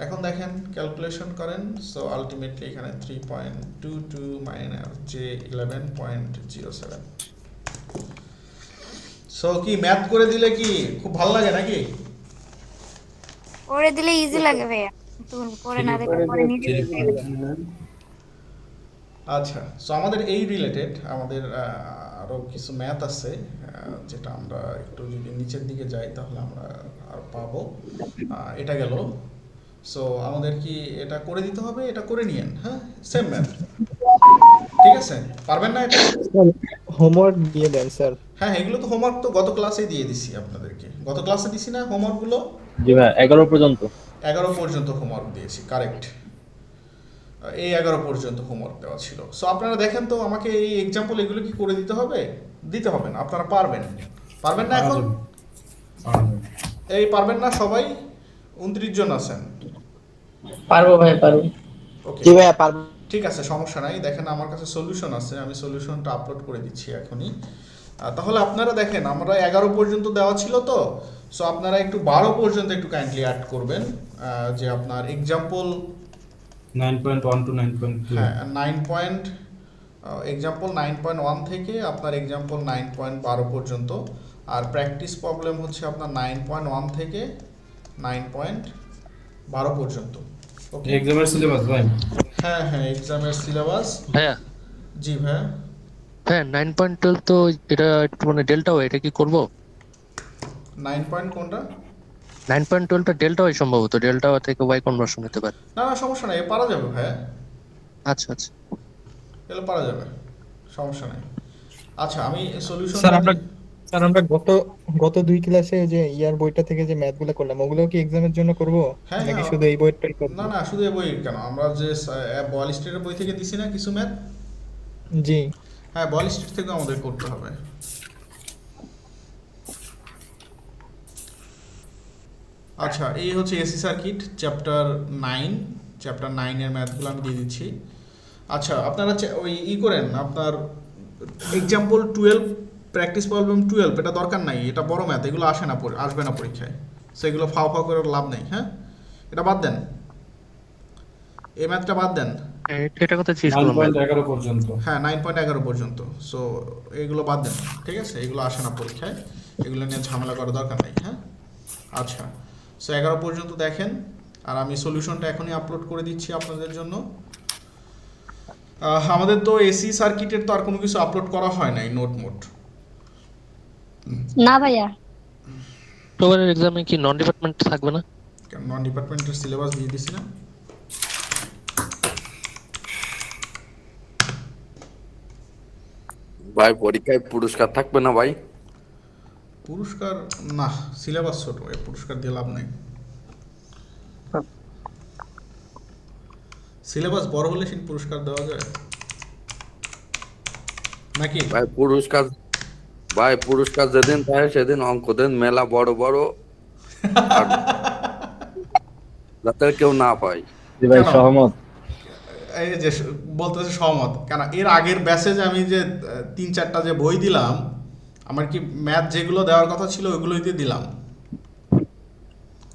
এখন দেখেন ক্যালকুলেশন করেন। সো আলটিমেটলি এখানে 3.22 মাইনাস J11.07। সো কি ম্যাথ করে দিলে কি খুব ভালো লাগে নাকি? করে দিলে ইজি লাগে ভাইয়া, কিন্তু করে না দিলে পরে নিজে আচ্ছা, সো আমাদের এই রিলেটেড আমাদের আরো কিছু ম্যাথ আছে, যেটা আমরা একটু যদি নিচের দিকে যাই তাহলে আমরা আর পাবো। এটা গেল। সো আমাদের কি এটা করে দিতে হবে, এটা করে নিয়েন। হ্যাঁ, সেম ম্যাথ, ঠিক আছে, পারবেন না এটা? হোমওয়ার্ক দিয়ে দেন স্যার। হ্যাঁ, এগুলো তো হোমওয়ার্ক তো গত ক্লাসে দিয়ে দিছি আপনাদেরকে, গত ক্লাসে দিছি না হোমওয়ার্কগুলো? জি ভাই, 11 পর্যন্ত। 11 পর্যন্ত হোমওয়ার্ক দিয়েছি, কারেক্ট। এই 11 পর্যন্ত হোমওয়ার্ক দেওয়া ছিল। সো আপনারা দেখেন তো, আমাকে এই এক্সাম্পল এগুলো কি করে দিতে হবে? দিতে হবে না, আপনারা পারবেন। পারবেন না এখন? এই পারবেন না সবাই? 29 জন আছেন। পারবো ভাই, পারবো। ওকে, জি ভাইয়া পারবো। ঠিক আছে, সমস্যা নাই। দেখেন আমার কাছে সলিউশন আছে, আমি সলিউশনটা আপলোড করে দিচ্ছি এখনই। তাহলে আপনারা দেখেন, আমরা 11 পর্যন্ত দেওয়া ছিল তো, সো আপনারা একটু 12 পর্যন্ত একটু কাইন্ডলি অ্যাড করবেন। যে আপনার এক্সাম্পল 9.1 টু 9.2। হ্যাঁ, 9.1 থেকে আপনার এক্সাম্পল 9.12 পর্যন্ত আর প্র্যাকটিস প্রবলেম হচ্ছে আপনার 9.1 থেকে 9.12 পর্যন্ত। ওকে, এক্সামের সিলেবাস ভাই? হ্যাঁ হ্যাঁ, এক্সামের সিলেবাস। ভাইয়া জি ভাইয়া। হ্যাঁ 9.12 তো এটা একটু মানে ডেল্টা ওয়াই, এটা কি করব? 9 পয়েন্ট কোনটা? 9.12টা ডেল্টা ওয়াই, সম্ভবত ডেল্টা ওয়াই থেকে ওয়াই কনভার্সন হতে পারে। না না, সমস্যা নাই, এ পারা যাবে ভাইয়া, আচ্ছা আচ্ছা। এগুলো পারা যাবে, সমস্যা নাই। আচ্ছা, আমি সলিউশন স্যার আমরা গত 2 ক্লাসে যে ইয়ার বইটা থেকে যে ম্যাথগুলো করলাম ওগুলো কি এক্সামের জন্য করব হ্যাঁ নাকি হ্যাঁ, শুধু এই বইটাই করব? না না, শুধু এই বই কেন, আমরা যে বল স্টেটের বই থেকে দিছি না কিছু ম্যাথ, জি হ্যাঁ বল স্টেট থেকে আমাদের করতে হবে। আচ্ছা, এই হচ্ছে এসি সার্কিট চ্যাপ্টার 9, চ্যাপ্টার 9 এর ম্যাথগুলো আমি দিয়ে দিচ্ছি। আচ্ছা, আপনারা ওই করেন, আপনার এক্সাম্পল 12, প্র্যাকটিস প্রবলেম 12, এটা দরকার নাই, এটা বড় ম্যাথ, এগুলো আসবে না পরীক্ষায়, সেগুলো ফাও করে লাভ নেই। হ্যাঁ, এটা বাদ দেন, এই ম্যাথটা বাদ দেন। এটা কথা শেষ করলাম 9.11 পর্যন্ত। হ্যাঁ 9.11 পর্যন্ত, সো এগুলো বাদ দেন, ঠিক আছে, এগুলো আসে না পরীক্ষায়, এগুলো নিয়ে ঝামেলা করার দরকার নেই। হ্যাঁ, আচ্ছা, সো 11 পর্যন্ত দেখেন, আর আমি সলিউশনটা এখনই আপলোড করে দিচ্ছি আপনাদের জন্য। আমাদের তো এসি সার্কিটের তো আর কোনো কিছু আপলোড করা হয় নাই, নোট মোট। না ভাইয়া, অক্টোবরের এক্সামে কি নন ডিপার্টমেন্ট থাকবে না? নন ডিপার্টমেন্টের সিলেবাস দিয়ে দিছি না? ভাই পরীক্ষায় পুরস্কার থাকবে না ভাই? পুরস্কার না, সিলেবাস ছোট, এই পুরস্কার দিয়ে লাভ নেই। সিলেবাস বড় হলে সেই পুরস্কার দেওয়া যায় নাকি? ভাই পুরস্কার যেদিন পায় সেদিন অঙ্ক দেন মেলা বড় বড়, আর যাতে কেউ না পায়। ভাই কেন? সহমত। এই যে বলতেছে সহমত কেন? এর আগের ব্যাচে যে আমি যে 3-4টা যে বই দিলাম, আমার কি ম্যাথ যেগুলো দেওয়ার কথা ছিল ওইগুলোই দিয়ে দিলাম?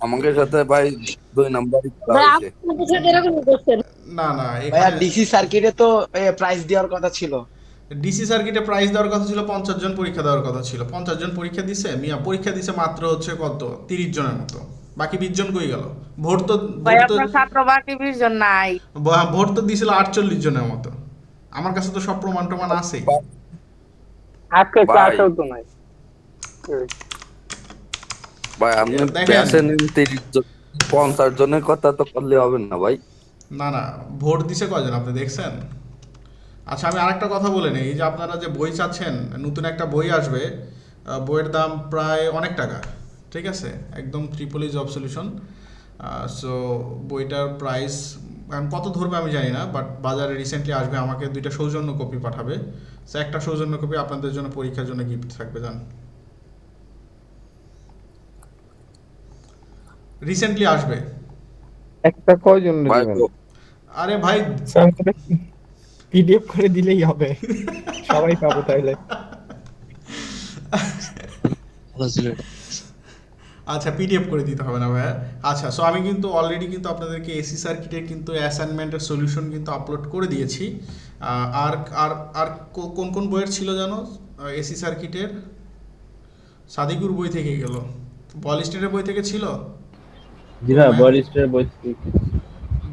আমাকে সাথে ভাই 2 নাম্বারই করা ভাই হয়েছে। আপনাদের সাথে এরকমই করছেন। না না, ভাইয়া এখানে ডিসি সার্কিটে তো প্রাইজ দেওয়ার কথা ছিল। ডিসি সার্কিটে প্রাইজ দেওয়ার কথা ছিল, 50 জন পরীক্ষা দেওয়ার কথা ছিল, 50 জন পরীক্ষা দিছে, মিয়া পরীক্ষা দিছে মাত্র হচ্ছে কত, 30 জনের মতো, বাকি 20 জন কই গেল? ভোট তো ভাই আপনার ছাত্র বাকি 20 জন নাই। ভোট তো দিছিল 48 জনের মতো, আমার কাছে তো সব প্রমাণ টমান আছে। আজকে ক্লাসেও তো নাই। ভাই আপনি দেখেন। ব্যাচে নিন 30 জন, 50 জনের কথা তো করলে হবে না ভাই। না না, ভোট দিছে কয়জন আপনি দেখছেন? আচ্ছা, আমি আরেকটা কথা বলে নিই, এই যে আপনারা যে বই চাচ্ছেন, নতুন একটা বই আসবে, বইয়ের দাম প্রায় অনেক টাকা, ঠিক আছে, একদম ট্রিপলি জব সলিউশন। সো বইটার প্রাইস কত ধরবে আমি জানি না, বাট বাজারে রিসেন্টলি আসবে, আমাকে 2টা সৌজন্য কপি পাঠাবে, সো একটা সৌজন্য কপি আপনাদের জন্য পরীক্ষার জন্য গিফট থাকবে, জান, রিসেন্টলি আসবে। একটা কয়জন ভাই দিবেন? আরে ভাই, পিডিএফ করে দিলেই হবে, সবাই পাবো তাইলে। আচ্ছা, পিডিএফ করে দিতে হবে না ভাইয়া। আচ্ছা, সো আমি কিন্তু অলরেডি কিন্তু আপনাদেরকে এসি সার্কিটের কিন্তু অ্যাসাইনমেন্টের সলিউশন কিন্তু আপলোড করে দিয়েছি। আর আর আর কোন কোন বইয়ের ছিল জানো? এসি সার্কিটের সাদিকুর বই থেকে গেল, বল স্টেটের বই থেকে ছিল। জি না, বরিস্টের বই।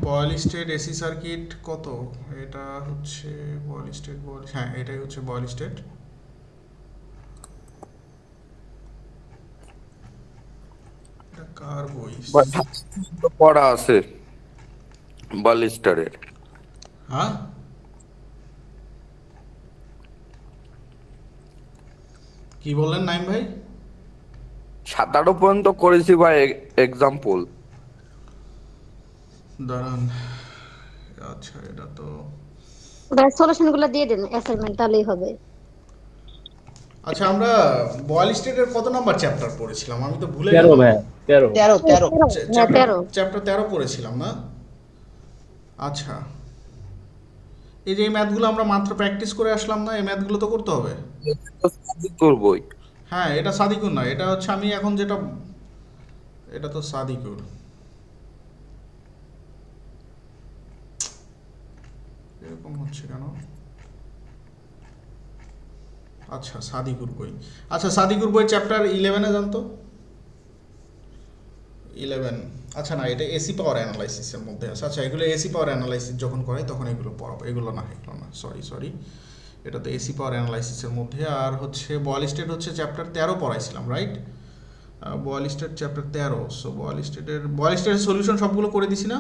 বয়েল স্টেট এসি সার্কিট কত? এটা হচ্ছে বয়েল স্টেট, হ্যাঁ এটাই হচ্ছে বয়েল স্টেট। এটা কার বই? ভাই তো পড়া আছে বালিস্টারের। হ্যাঁ, কি বললেন নাইম ভাই? 17 পর্যন্ত করেছি ভাই এক্সাম্পল। দাঁড়ান, আচ্ছা এটা তো, ভাই সলিউশনগুলো দিয়ে দেন অ্যাসাইনমেন্ট, তাহলেই হবে। আচ্ছা আমরা বয়েল স্টেটের কত নাম্বার চ্যাপ্টার পড়েছিলাম আমি তো ভুলে 13 গেলাম। ভাই 13। 13 চ্যাপ্টার 13 পড়েছিলাম না? আচ্ছা, এই যে এই ম্যাথগুলো আমরা মাত্র প্র্যাকটিস করে আসলাম না, এই ম্যাথগুলো তো করতে হবে। করবই। হ্যাঁ, এটা সাদিকুর না, এটা হচ্ছে আমি এখন যেটা, এটা তো সাদিকুর। এরকম হচ্ছে কেন? আচ্ছা সাদিকুর বই, আচ্ছা সাদিকুর বই চ্যাপ্টার 11-এ জানতো 11, আচ্ছা না এটা এসি পাওয়ার অ্যানালাইসিসের মধ্যে আছে। আচ্ছা এগুলো এসি পাওয়ার অ্যানালাইসিস যখন করে তখন এগুলো পড়াবো, এগুলো না সরি এটা তো এসি পাওয়ার অ্যানালাইসিসের মধ্যে। আর হচ্ছে বয়েল স্টেট হচ্ছে চ্যাপ্টার 13 পড়াইছিলাম, right? Boyle state chapter 13। So Boyle স্টেটের সলিউশন সবগুলো করে দিছি না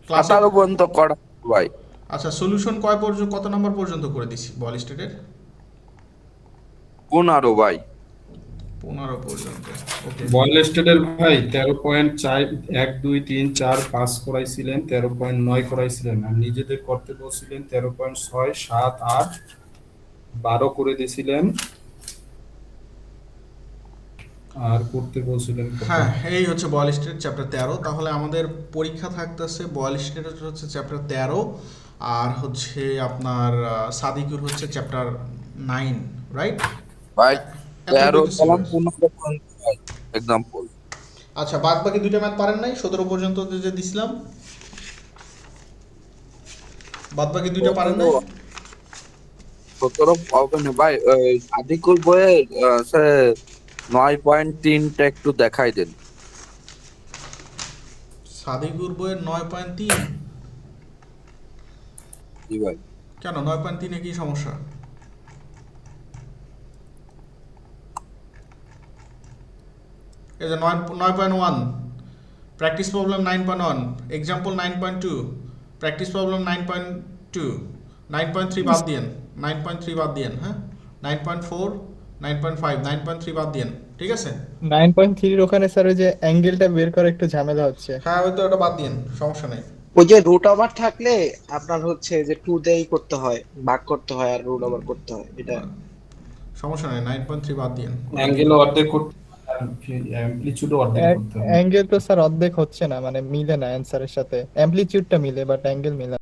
ক্লাসে? 17 পর্যন্ত করা ভাই। আচ্ছা সলিউশন কয় পর্যন্ত, কত নম্বর পর্যন্ত করে দিছি বয়েল স্টেটের? 15 ভাই। 15 পর্যন্ত। ওকে বয়েল স্টেটের ভাই 13.4 1 2 3 4 5 করাইছিলেন, 13.9 করাইছিলেন, আর নিজেদের করতে বলছিলেন 13.6 7 8 12 করে দিয়েছিলেন, আর করতে বলছিলেন কত? হ্যাঁ এই হচ্ছে বয়েল স্টেট চ্যাপ্টার 13। তাহলে আমাদের পরীক্ষা থাকতেছে বয়েল স্টেট হচ্ছে চ্যাপ্টার 13, আর হচ্ছে আপনার সাদিকুর হচ্ছে চ্যাপ্টার 9, রাইট? ভাই 13 কলম 15 পর্যন্ত एग्जांपल। আচ্ছা বাদ বাকি দুইটা ম্যাথ পারেন নাই 17 পর্যন্ত যে দিছিলাম, বাদ বাকি দুইটা পারেন নাই? 17 পাবেন ভাই। সাদিকুল বইয়ে সে 9.3 টা একটু দেখাই দেন। সাদিকুর বইয়ের 9.3? জি ভাই। কেন 9.3 এ কি সমস্যা? এই যে 9.1 practice problem 9.1, example 9.2, practice problem 9.2, 9.3 বাদ দিয়েন, 9.3 বাদ দিয়েন, হ্যাঁ 9.4, 9.5, 9.3 বাদ দিয়েন, ঠিক আছে? 9.3 এর ওখানে স্যার ওই যে অ্যাঙ্গেলটা বের করা একটু ঝামেলা হচ্ছে। হ্যাঁ ওই তো ওটা বাদ দিয়েন, সমস্যা নেই। ওই যে রুট ওভার থাকলে আপনার হচ্ছে যে 2 দিয়েই করতে হয়, ভাগ করতে হয় আর রুট ওভার করতে হয়, এটা সমস্যা নেই, 9.3 বাদ দিয়েন। অ্যাঙ্গেল অর্ধেক করতে আর অ্যামপ্লিটিউড অর্ধেক করতে হবে। অ্যাঙ্গেল তো স্যার অর্ধেক হচ্ছে না, মানে মিলে না অ্যান্সারের সাথে, অ্যামপ্লিটিউডটা মিলে বাট অ্যাঙ্গেল মিলে না।